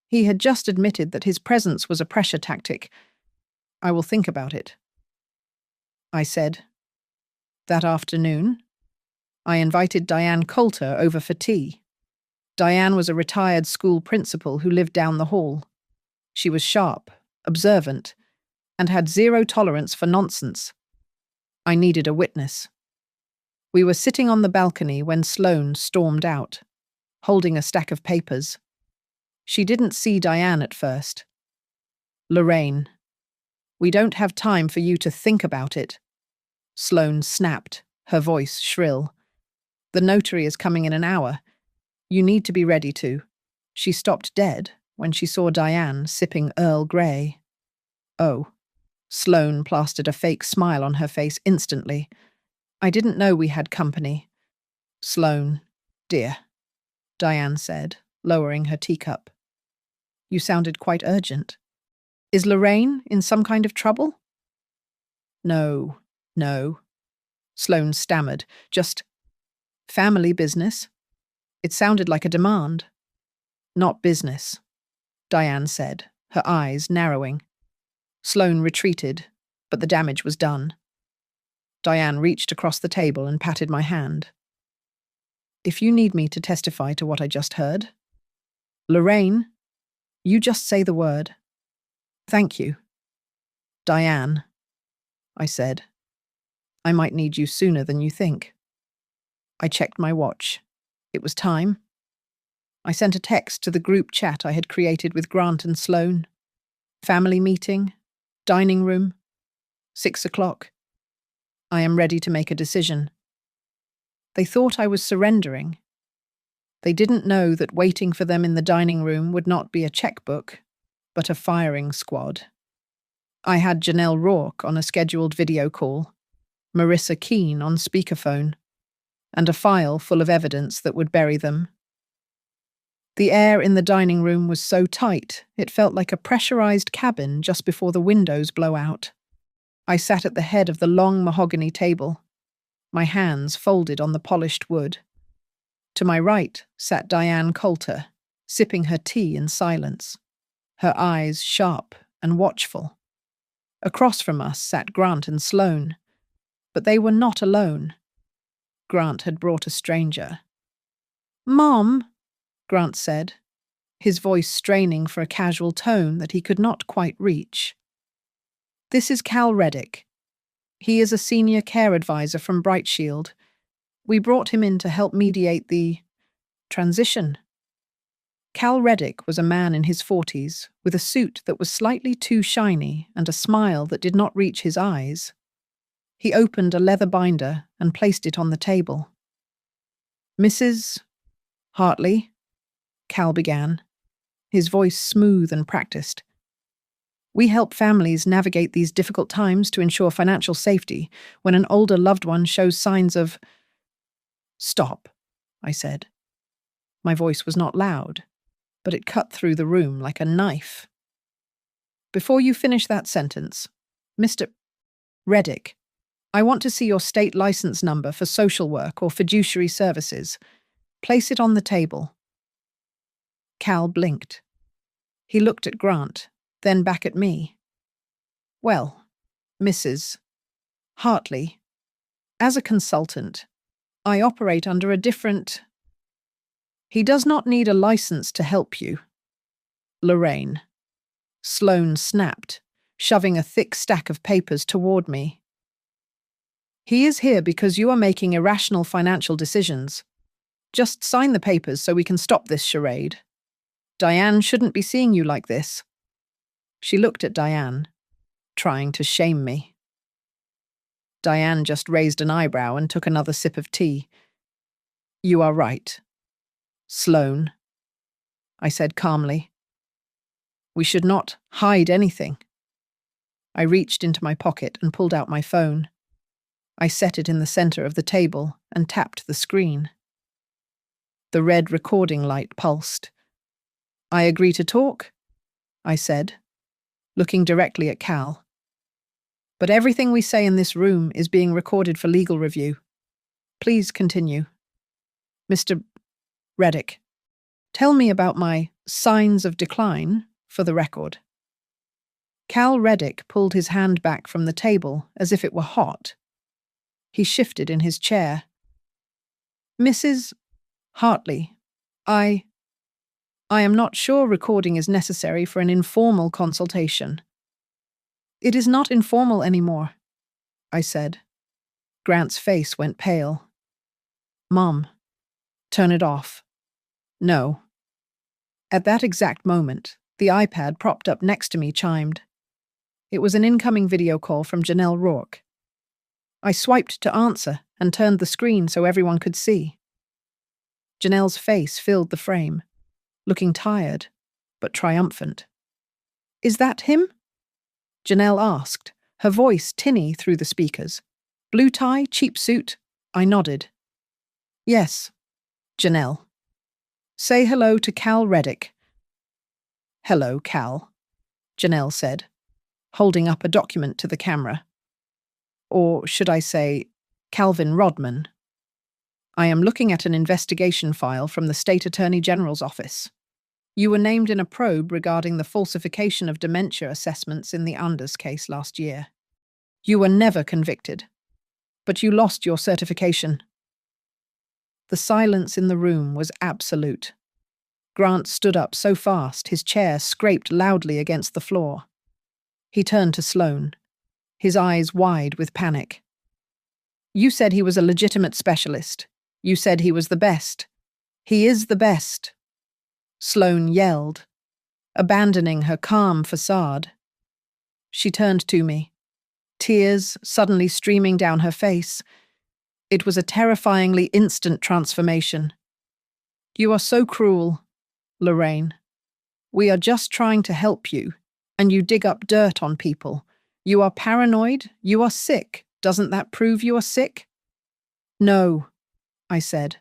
He had just admitted that his presence was a pressure tactic. "I will think about it," I said. That afternoon, I invited Diane Coulter over for tea. Diane was a retired school principal who lived down the hall. She was sharp, observant, and had zero tolerance for nonsense. I needed a witness. We were sitting on the balcony when Sloane stormed out, holding a stack of papers. She didn't see Diane at first. "Lorraine, we don't have time for you to think about it," Sloane snapped, her voice shrill. "The notary is coming in an hour. You need to be ready to." She stopped dead when she saw Diane sipping Earl Grey. "Oh." Sloane plastered a fake smile on her face instantly. "I didn't know we had company." "Sloane, dear," Diane said, lowering her teacup. "You sounded quite urgent. Is Lorraine in some kind of trouble?" No, Sloane stammered. "Just family business." It sounded like a demand. "Not business," Diane said, her eyes narrowing. Sloane retreated, but the damage was done. Diane reached across the table and patted my hand. "If you need me to testify to what I just heard, Lorraine, you just say the word." "Thank you." "Diane," I said, "I might need you sooner than you think." I checked my watch. It was time. I sent a text to the group chat I had created with Grant and Sloane. Family meeting, dining room, 6 o'clock. I am ready to make a decision. They thought I was surrendering. They didn't know that waiting for them in the dining room would not be a checkbook, but a firing squad. I had Janelle Rourke on a scheduled video call, Marissa Keene on speakerphone, and a file full of evidence that would bury them. The air in the dining room was so tight, it felt like a pressurized cabin just before the windows blow out. I sat at the head of the long mahogany table, my hands folded on the polished wood. To my right sat Diane Coulter, sipping her tea in silence, her eyes sharp and watchful. Across from us sat Grant and Sloane, but they were not alone. Grant had brought a stranger. "Mom," Grant said, his voice straining for a casual tone that he could not quite reach. "This is Cal Reddick. He is a senior care advisor from Brightshield. We brought him in to help mediate the transition." Cal Reddick was a man in his 40s, with a suit that was slightly too shiny and a smile that did not reach his eyes. He opened a leather binder and placed it on the table. "Mrs. Hartley," Cal began, his voice smooth and practiced. "We help families navigate these difficult times to ensure financial safety when an older loved one shows signs of—" "Stop," I said. My voice was not loud, but it cut through the room like a knife. "Before you finish that sentence, Mr. Reddick, I want to see your state license number for social work or fiduciary services. Place it on the table." Cal blinked. He looked at Grant, then back at me. "Well, Mrs. Hartley, as a consultant, I operate under a different— He does not need a license to help you, Lorraine." Sloane snapped, shoving a thick stack of papers toward me. "He is here because you are making irrational financial decisions. Just sign the papers so we can stop this charade. Diane shouldn't be seeing you like this." She looked at Diane, trying to shame me. Diane just raised an eyebrow and took another sip of tea. "You are right, Sloane," I said calmly. "We should not hide anything." I reached into my pocket and pulled out my phone. I set it in the center of the table and tapped the screen. The red recording light pulsed. "I agree to talk," I said, looking directly at Cal. "But everything we say in this room is being recorded for legal review. Please continue. Mr. Reddick, tell me about my signs of decline for the record." Cal Reddick pulled his hand back from the table as if it were hot. He shifted in his chair. "Mrs. Hartley, I am not sure recording is necessary for an informal consultation." "It is not informal anymore," I said. Grant's face went pale. "Mom, turn it off." "No." At that exact moment, the iPad propped up next to me chimed. It was an incoming video call from Janelle Rourke. I swiped to answer and turned the screen so everyone could see. Janelle's face filled the frame, looking tired, but triumphant. "Is that him?" Janelle asked, her voice tinny through the speakers. "Blue tie, cheap suit?" I nodded. "Yes, Janelle. Say hello to Cal Reddick." "Hello, Cal," Janelle said, holding up a document to the camera. "Or should I say, Calvin Rodman. I am looking at an investigation file from the State Attorney General's office. You were named in a probe regarding the falsification of dementia assessments in the Anders case last year. You were never convicted, but you lost your certification." The silence in the room was absolute. Grant stood up so fast his chair scraped loudly against the floor. He turned to Sloane, his eyes wide with panic. "You said he was a legitimate specialist. You said he was the best. He is the best," Sloane yelled, abandoning her calm facade. She turned to me, tears suddenly streaming down her face. It was a terrifyingly instant transformation. "You are so cruel, Lorraine. We are just trying to help you, and you dig up dirt on people. You are paranoid, you are sick. Doesn't that prove you are sick?" "No," I said.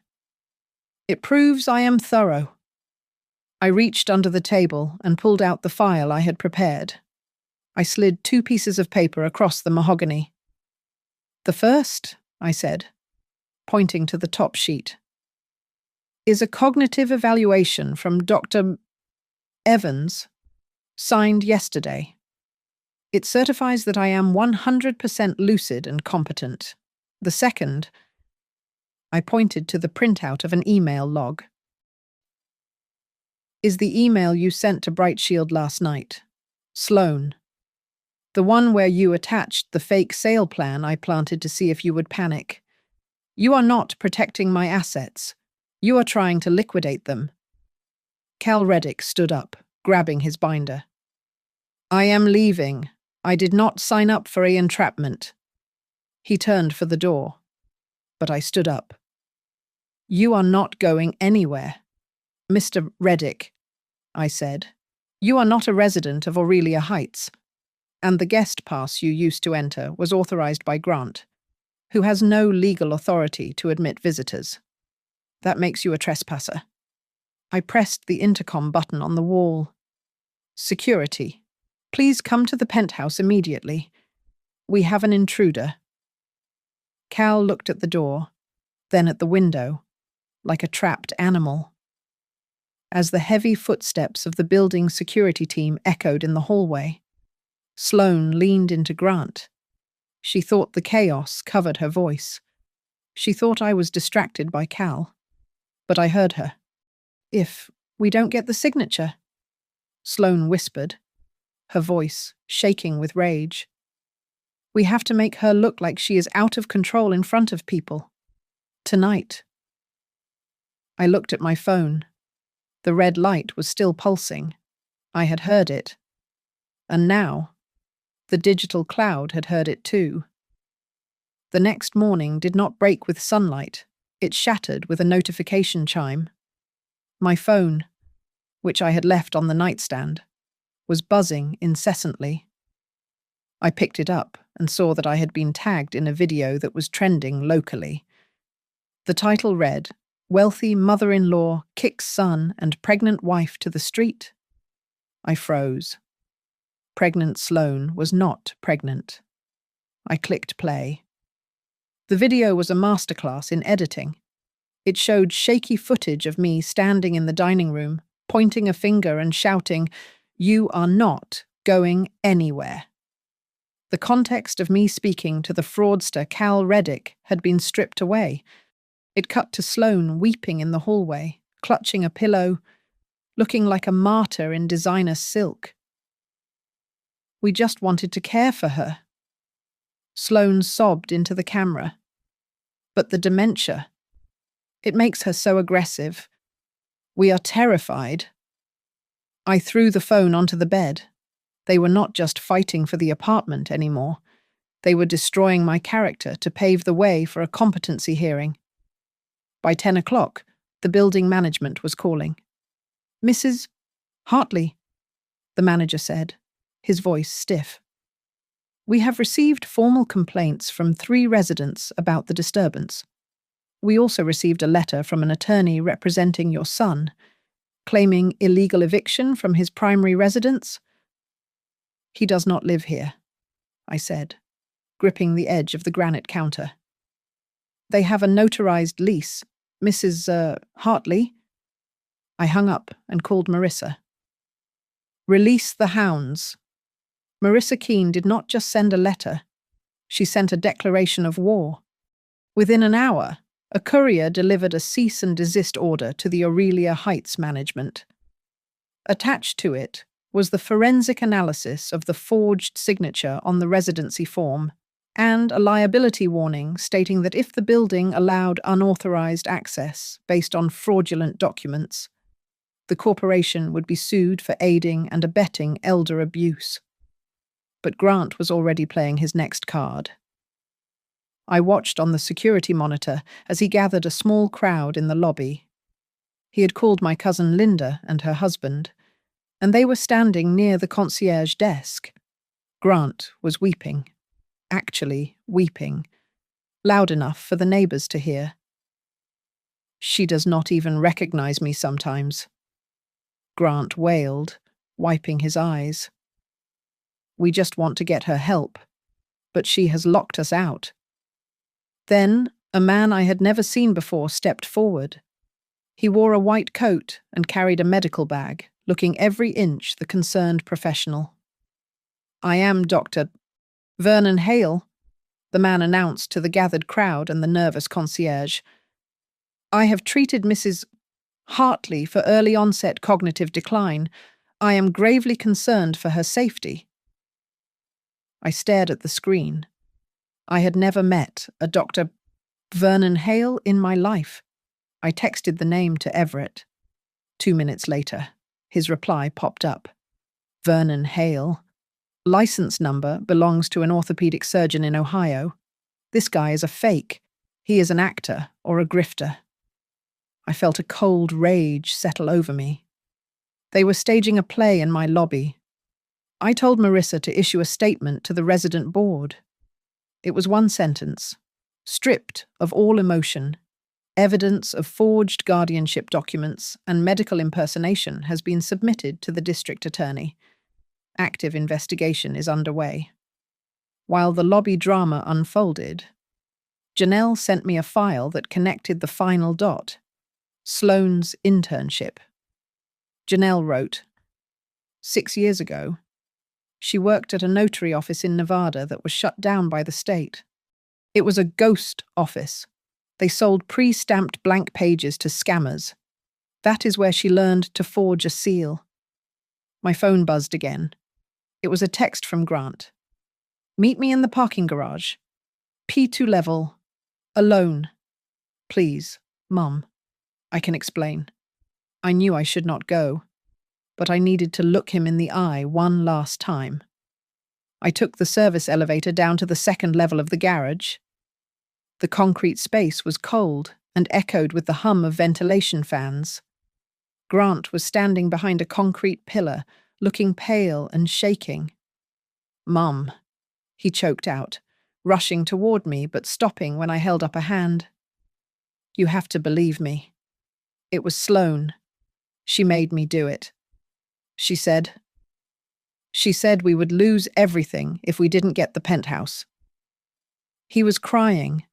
"It proves I am thorough." I reached under the table and pulled out the file I had prepared. I slid 2 pieces of paper across the mahogany. "The first," I said, pointing to the top sheet, "is a cognitive evaluation from Dr. Evans, signed yesterday. It certifies that I am 100% lucid and competent. The second," I pointed to the printout of an email log, "is the email you sent to Brightshield last night. Sloane. The one where you attached the fake sale plan I planted to see if you would panic. You are not protecting my assets. You are trying to liquidate them." Cal Reddick stood up, grabbing his binder. "I am leaving. I did not sign up for a entrapment." He turned for the door, but I stood up. "You are not going anywhere. Mr. Reddick," I said, "you are not a resident of Aurelia Heights, and the guest pass you used to enter was authorized by Grant, who has no legal authority to admit visitors. That makes you a trespasser." I pressed the intercom button on the wall. "Security, please come to the penthouse immediately. We have an intruder." Cal looked at the door, then at the window, like a trapped animal. As the heavy footsteps of the building security team echoed in the hallway, Sloane leaned into Grant. She thought the chaos covered her voice. She thought I was distracted by Cal. But I heard her. "If we don't get the signature," Sloane whispered, her voice shaking with rage. "We have to make her look like she is out of control in front of people. Tonight." I looked at my phone. The red light was still pulsing. I had heard it. And now, the digital cloud had heard it too. The next morning did not break with sunlight. It shattered with a notification chime. My phone, which I had left on the nightstand, was buzzing incessantly. I picked it up and saw that I had been tagged in a video that was trending locally. The title read, "Wealthy mother-in-law kicks son and pregnant wife to the street." I froze. Pregnant Sloane was not pregnant. I clicked play. The video was a masterclass in editing. It showed shaky footage of me standing in the dining room, pointing a finger and shouting, "You are not going anywhere." The context of me speaking to the fraudster Cal Reddick had been stripped away. It cut to Sloane weeping in the hallway, clutching a pillow, looking like a martyr in designer silk. We just wanted to care for her. Sloane sobbed into the camera. But the dementia, it makes her so aggressive. We are terrified. I threw the phone onto the bed. They were not just fighting for the apartment anymore. They were destroying my character to pave the way for a competency hearing. By 10 o'clock, the building management was calling. "Mrs. Hartley," the manager said, his voice stiff. "We have received formal complaints from 3 residents about the disturbance. We also received a letter from an attorney representing your son, claiming illegal eviction from his primary residence." "He does not live here," I said, gripping the edge of the granite counter. "They have a notarized lease. Mrs. Hartley." I hung up and called Marissa. "Release the hounds." Marissa Keene did not just send a letter. She sent a declaration of war. Within an hour, a courier delivered a cease and desist order to the Aurelia Heights management. Attached to it was the forensic analysis of the forged signature on the residency form and a liability warning stating that if the building allowed unauthorized access based on fraudulent documents, the corporation would be sued for aiding and abetting elder abuse. But Grant was already playing his next card. I watched on the security monitor as he gathered a small crowd in the lobby. He had called my cousin Linda and her husband, and they were standing near the concierge desk. Grant was weeping, actually weeping, loud enough for the neighbors to hear. "She does not even recognize me sometimes," Grant wailed, wiping his eyes. "We just want to get her help, but she has locked us out." Then a man I had never seen before stepped forward. He wore a white coat and carried a medical bag, looking every inch the concerned professional. "I am Dr. Vernon Hale," the man announced to the gathered crowd and the nervous concierge. "I have treated Mrs. Hartley for early-onset cognitive decline. I am gravely concerned for her safety." I stared at the screen. I had never met a Dr. Vernon Hale in my life. I texted the name to Everett. 2 minutes later, his reply popped up. "Vernon Hale. License number belongs to an orthopedic surgeon in Ohio. This guy is a fake. He is an actor or a grifter." I felt a cold rage settle over me. They were staging a play in my lobby. I told Marissa to issue a statement to the resident board. It was one sentence: "Stripped of all emotion, evidence of forged guardianship documents and medical impersonation has been submitted to the district attorney. Active investigation is underway." While the lobby drama unfolded, Janelle sent me a file that connected the final dot: Sloane's internship. Janelle wrote, 6 years ago, she worked at a notary office in Nevada that was shut down by the state. It was a ghost office. They sold pre-stamped blank pages to scammers. That is where she learned to forge a seal. My phone buzzed again. It was a text from Grant. "Meet me in the parking garage. P2 level. Alone. Please, Mum. I can explain." I knew I should not go, but I needed to look him in the eye one last time. I took the service elevator down to the second level of the garage. The concrete space was cold and echoed with the hum of ventilation fans. Grant was standing behind a concrete pillar, looking pale and shaking. "Mum," he choked out, rushing toward me but stopping when I held up a hand. You have to believe me. It was Sloane. She made me do it. She said we would lose everything if we didn't get the penthouse. He was crying,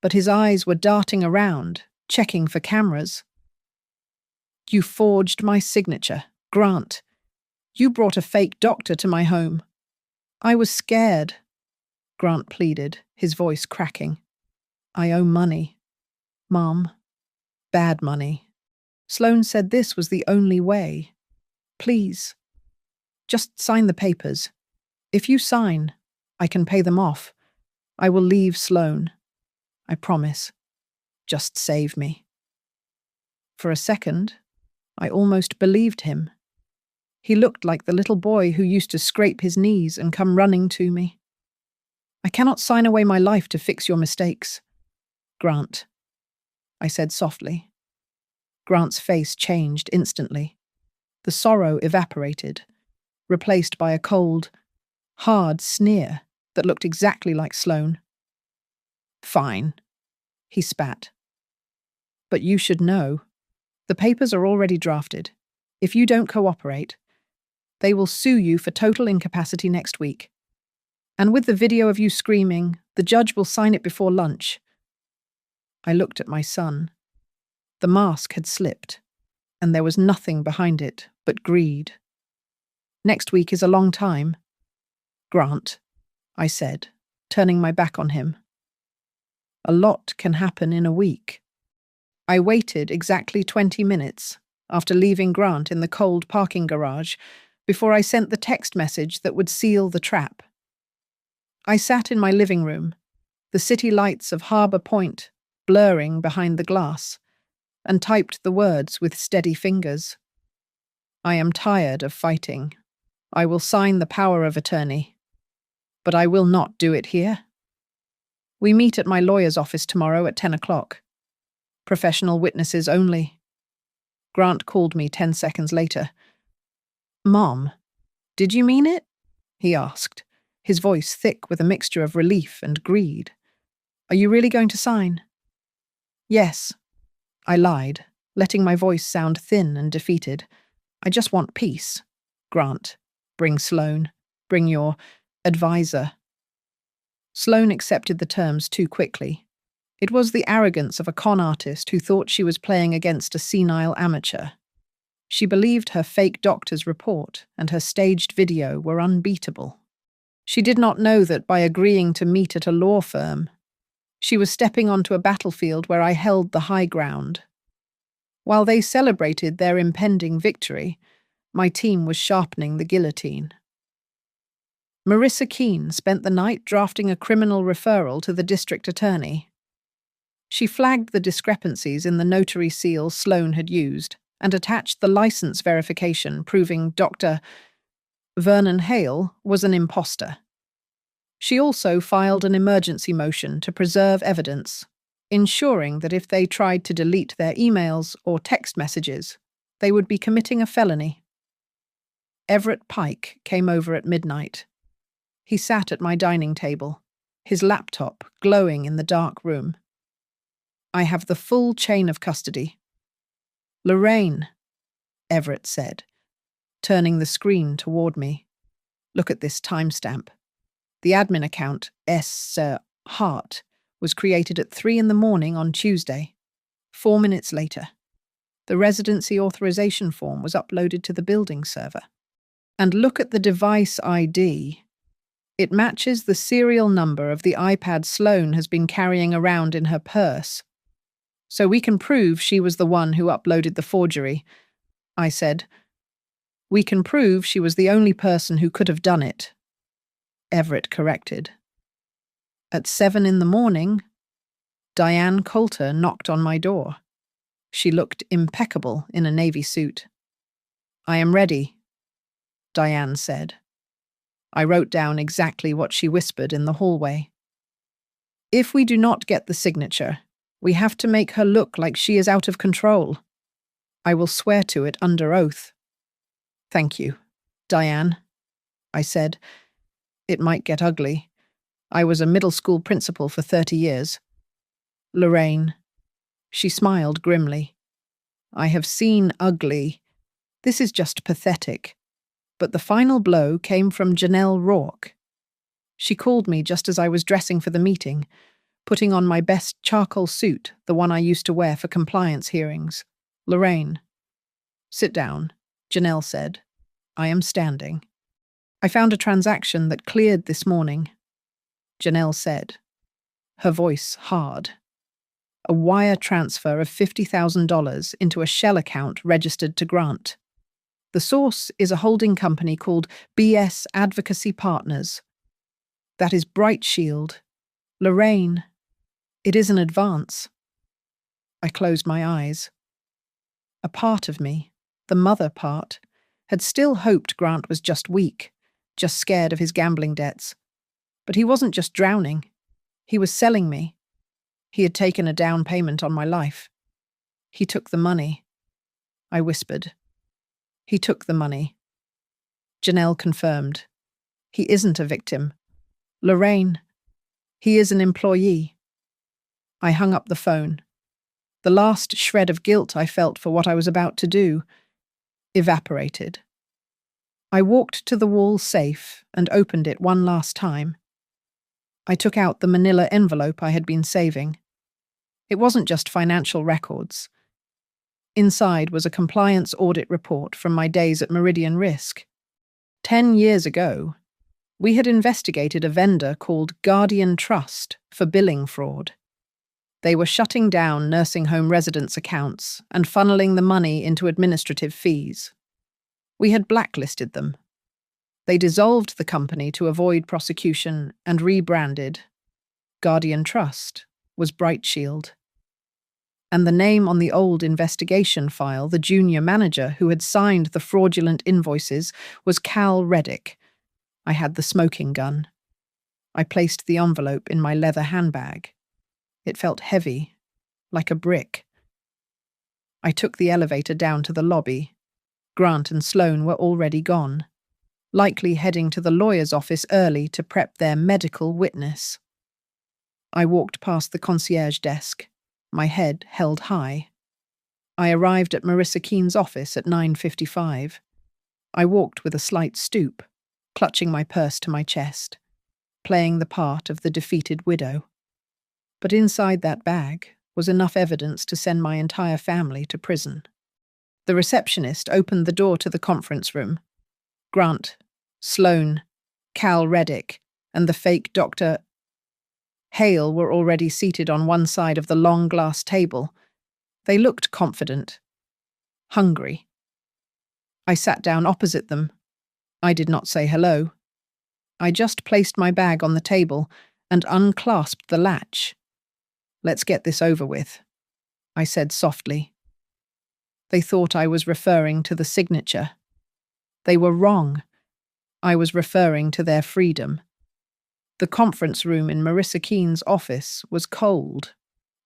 but his eyes were darting around, checking for cameras. You forged my signature, Grant. You brought a fake doctor to my home. I was scared, Grant pleaded, his voice cracking. I owe money. Mom. Bad money. Sloane said this was the only way. Please. Just sign the papers. If you sign, I can pay them off. I will leave Sloane. I promise. Just save me. For a second, I almost believed him. He looked like the little boy who used to scrape his knees and come running to me. I cannot sign away my life to fix your mistakes. Grant, I said softly. Grant's face changed instantly. The sorrow evaporated, replaced by a cold, hard sneer that looked exactly like Sloane. Fine, he spat. But you should know. The papers are already drafted. If you don't cooperate, they will sue you for total incapacity next week. And with the video of you screaming, the judge will sign it before lunch. I looked at my son. The mask had slipped, and there was nothing behind it but greed. Next week is a long time. Grant, I said, turning my back on him. A lot can happen in a week. I waited exactly 20 minutes after leaving Grant in the cold parking garage before I sent the text message that would seal the trap. I sat in my living room, the city lights of Harbour Point blurring behind the glass, and typed the words with steady fingers. I am tired of fighting. I will sign the power of attorney, but I will not do it here. We meet at my lawyer's office tomorrow at 10 o'clock. Professional witnesses only. Grant called me 10 seconds later. Mom, did you mean it? He asked, his voice thick with a mixture of relief and greed. Are you really going to sign? Yes, I lied, letting my voice sound thin and defeated. I just want peace. Grant, bring Sloane. Bring your advisor. Sloane accepted the terms too quickly. It was the arrogance of a con artist who thought she was playing against a senile amateur. She believed her fake doctor's report and her staged video were unbeatable. She did not know that by agreeing to meet at a law firm, she was stepping onto a battlefield where I held the high ground. While they celebrated their impending victory, my team was sharpening the guillotine. Marissa Keene spent the night drafting a criminal referral to the district attorney. She flagged the discrepancies in the notary seal Sloane had used and attached the license verification proving Dr. Vernon Hale was an imposter. She also filed an emergency motion to preserve evidence, ensuring that if they tried to delete their emails or text messages, they would be committing a felony. Everett Pike came over at midnight. He sat at my dining table, his laptop glowing in the dark room. I have the full chain of custody. Lorraine, Everett said, turning the screen toward me. Look at this timestamp. The admin account, S. Hart, was created at 3 a.m. on Tuesday. 4 minutes later, the residency authorization form was uploaded to the building server. And look at the device ID. It matches the serial number of the iPad Sloane has been carrying around in her purse. So we can prove she was the one who uploaded the forgery, I said. We can prove she was the only person who could have done it, Everett corrected. At 7 a.m, Diane Coulter knocked on my door. She looked impeccable in a navy suit. I am ready, Diane said. I wrote down exactly what she whispered in the hallway. If we do not get the signature, we have to make her look like she is out of control. I will swear to it under oath. Thank you, Diane, I said. It might get ugly, I was a middle school principal for 30 years. Lorraine. She smiled grimly. I have seen ugly. This is just pathetic. But the final blow came from Janelle Rourke. She called me just as I was dressing for the meeting, putting on my best charcoal suit, the one I used to wear for compliance hearings. Lorraine. Sit down, Janelle said. I am standing. I found a transaction that cleared this morning, Janelle said, her voice hard. A wire transfer of $50,000 into a shell account registered to Grant. The source is a holding company called BS Advocacy Partners. That is Bright Shield. Lorraine. It is an advance. I closed my eyes. A part of me, the mother part, had still hoped Grant was just weak, just scared of his gambling debts. But he wasn't just drowning. He was selling me. He had taken a down payment on my life. He took the money. I whispered. He took the money. Janelle confirmed. He isn't a victim. Lorraine. He is an employee. I hung up the phone. The last shred of guilt I felt for what I was about to do evaporated. I walked to the wall safe and opened it one last time. I took out the manila envelope I had been saving. It wasn't just financial records. Inside was a compliance audit report from my days at Meridian Risk. 10 years ago, we had investigated a vendor called Guardian Trust for billing fraud. They were shutting down nursing home residents' accounts and funneling the money into administrative fees. We had blacklisted them. They dissolved the company to avoid prosecution and rebranded. Guardian Trust was Bright Shield. And the name on the old investigation file, the junior manager who had signed the fraudulent invoices, was Cal Reddick. I had the smoking gun. I placed the envelope in my leather handbag. It felt heavy, like a brick. I took the elevator down to the lobby. Grant and Sloane were already gone, likely heading to the lawyer's office early to prep their medical witness. I walked past the concierge desk, my head held high. I arrived at Marissa Keene's office at 9:55. I walked with a slight stoop, clutching my purse to my chest, playing the part of the defeated widow. But inside that bag was enough evidence to send my entire family to prison. The receptionist opened the door to the conference room. Grant, Sloane, Cal Reddick, and the fake Dr. Hale were already seated on one side of the long glass table. They looked confident, hungry. I sat down opposite them. I did not say hello. I just placed my bag on the table and unclasped the latch. Let's get this over with, I said softly. They thought I was referring to the signature. They were wrong. I was referring to their freedom. The conference room in Marissa Keene's office was cold,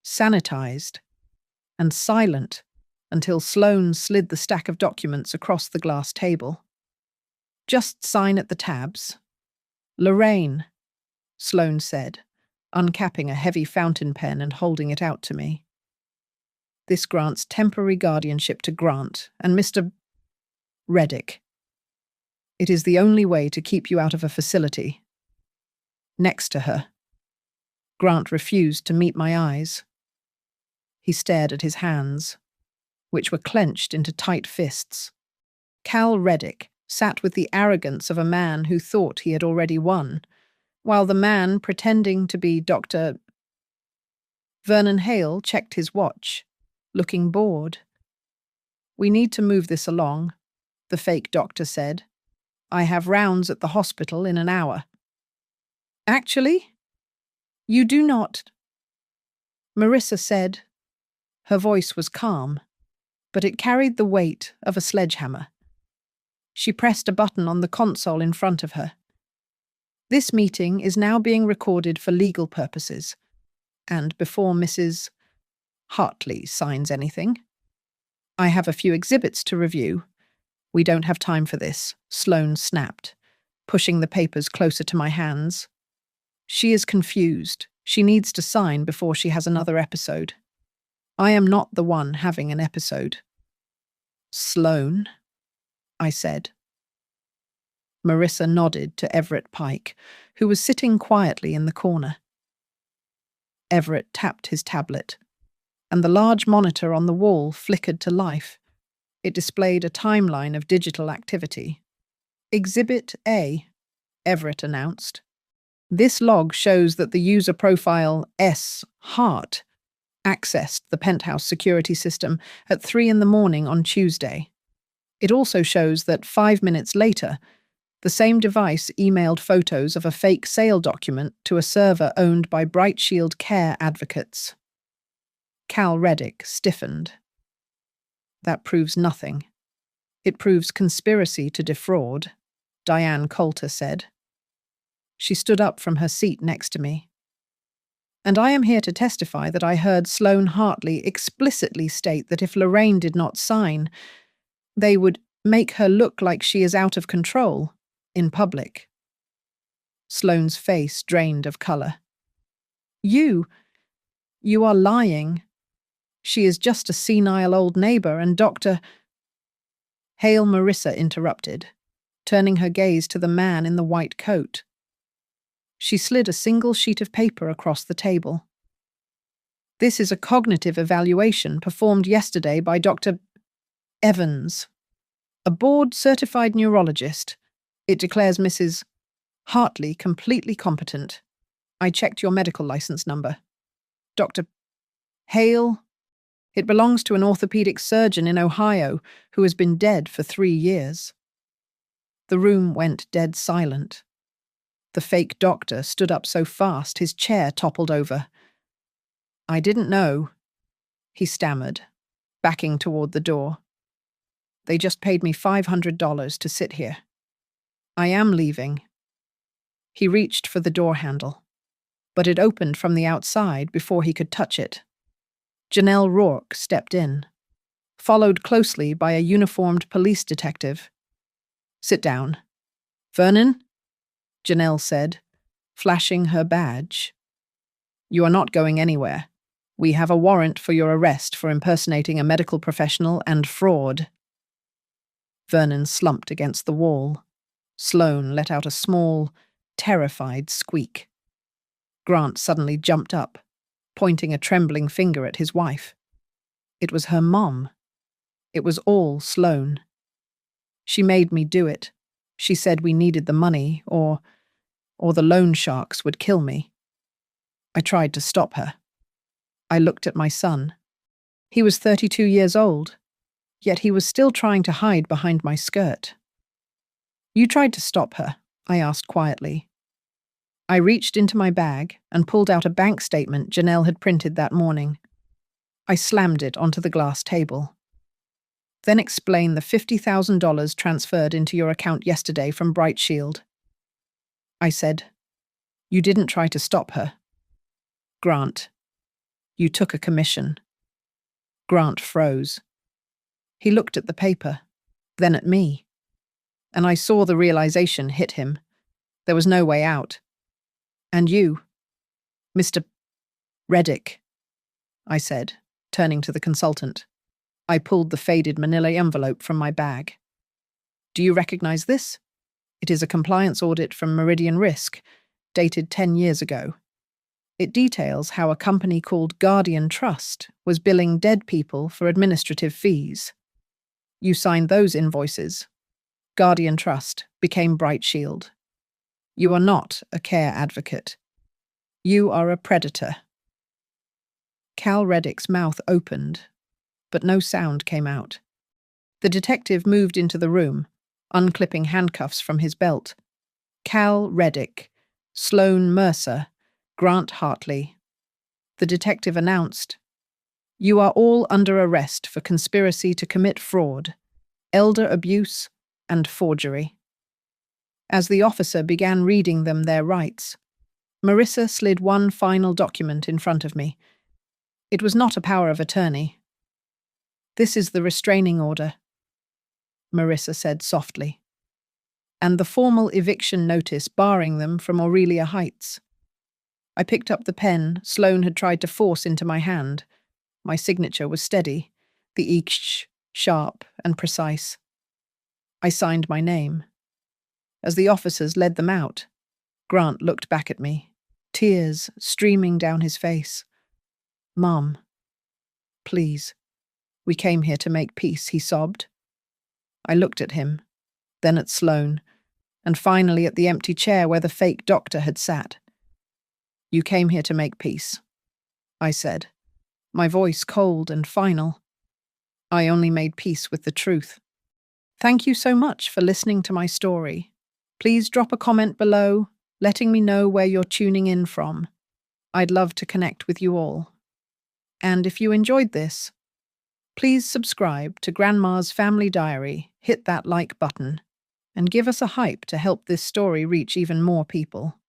sanitized, and silent until Sloane slid the stack of documents across the glass table. Just sign at the tabs. Lorraine, Sloane said, uncapping a heavy fountain pen and holding it out to me. This grants temporary guardianship to Grant and Mr. Reddick. It is the only way to keep you out of a facility. Next to her. Grant refused to meet my eyes. He stared at his hands, which were clenched into tight fists. Cal Reddick sat with the arrogance of a man who thought he had already won, while the man pretending to be Dr. Vernon Hale checked his watch, looking bored. We need to move this along, the fake doctor said. I have rounds at the hospital in an hour. Actually, you do not, Marissa said. Her voice was calm, but it carried the weight of a sledgehammer. She pressed a button on the console in front of her. This meeting is now being recorded for legal purposes, and before Mrs. Hartley signs anything, I have a few exhibits to review. We don't have time for this, Sloane snapped, pushing the papers closer to my hands. She is confused. She needs to sign before she has another episode. I am not the one having an episode. Sloane, I said. Marissa nodded to Everett Pike, who was sitting quietly in the corner. Everett tapped his tablet, and the large monitor on the wall flickered to life. It displayed a timeline of digital activity. Exhibit A, Everett announced. This log shows that the user profile S. Hart accessed the Penthouse security system at 3 a.m. on Tuesday. It also shows that 5 minutes later, the same device emailed photos of a fake sale document to a server owned by Bright Shield Care advocates. Cal Reddick stiffened. That proves nothing. It proves conspiracy to defraud, Diane Coulter said. She stood up from her seat next to me. And I am here to testify that I heard Sloane Hartley explicitly state that if Lorraine did not sign, they would make her look like she is out of control in public. Sloane's face drained of color. You are lying. She is just a senile old neighbor, and Dr. Hale Marissa interrupted, turning her gaze to the man in the white coat. She slid a single sheet of paper across the table. This is a cognitive evaluation performed yesterday by Dr. Evans, a board-certified neurologist. It declares Mrs. Hartley completely competent. I checked your medical license number. Dr. Hale. It belongs to an orthopedic surgeon in Ohio who has been dead for 3 years. The room went dead silent. The fake doctor stood up so fast his chair toppled over. I didn't know, he stammered, backing toward the door. They just paid me $500 to sit here. I am leaving. He reached for the door handle, but it opened from the outside before he could touch it. Janelle Rourke stepped in, followed closely by a uniformed police detective. Sit down. Vernon? Janelle said, flashing her badge. You are not going anywhere. We have a warrant for your arrest for impersonating a medical professional and fraud. Vernon slumped against the wall. Sloane let out a small, terrified squeak. Grant suddenly jumped up, pointing a trembling finger at his wife. It was her mom. It was all Sloane. She made me do it. She said we needed the money, or the loan sharks would kill me. I tried to stop her. I looked at my son. He was 32 years old, yet he was still trying to hide behind my skirt. You tried to stop her, I asked quietly. I reached into my bag and pulled out a bank statement Janelle had printed that morning. I slammed it onto the glass table. Then explain the $50,000 transferred into your account yesterday from Bright Shield. I said, you didn't try to stop her. Grant, you took a commission. Grant froze. He looked at the paper, then at me, and I saw the realization hit him. There was no way out. And you, Mr. Reddick, I said, turning to the consultant. I pulled the faded manila envelope from my bag. Do you recognize this? It is a compliance audit from Meridian Risk, dated 10 years ago. It details how a company called Guardian Trust was billing dead people for administrative fees. You signed those invoices. Guardian Trust became Bright Shield. You are not a care advocate. You are a predator. Cal Reddick's mouth opened, but no sound came out. The detective moved into the room, unclipping handcuffs from his belt. Cal Reddick, Sloane Mercer, Grant Hartley. The detective announced, you are all under arrest for conspiracy to commit fraud, elder abuse, and forgery. As the officer began reading them their rights, Marissa slid one final document in front of me. It was not a power of attorney. This is the restraining order, Marissa said softly, and the formal eviction notice barring them from Aurelia Heights. I picked up the pen Sloane had tried to force into my hand. My signature was steady, the each sharp and precise. I signed my name. As the officers led them out, Grant looked back at me, tears streaming down his face. "Mom, please, we came here to make peace," he sobbed. I looked at him, then at Sloane, and finally at the empty chair where the fake doctor had sat. "You came here to make peace," I said, my voice cold and final. "I only made peace with the truth." Thank you so much for listening to my story. Please drop a comment below, letting me know where you're tuning in from. I'd love to connect with you all. And if you enjoyed this, please subscribe to Grandma's Family Diary, hit that like button, and give us a hype to help this story reach even more people.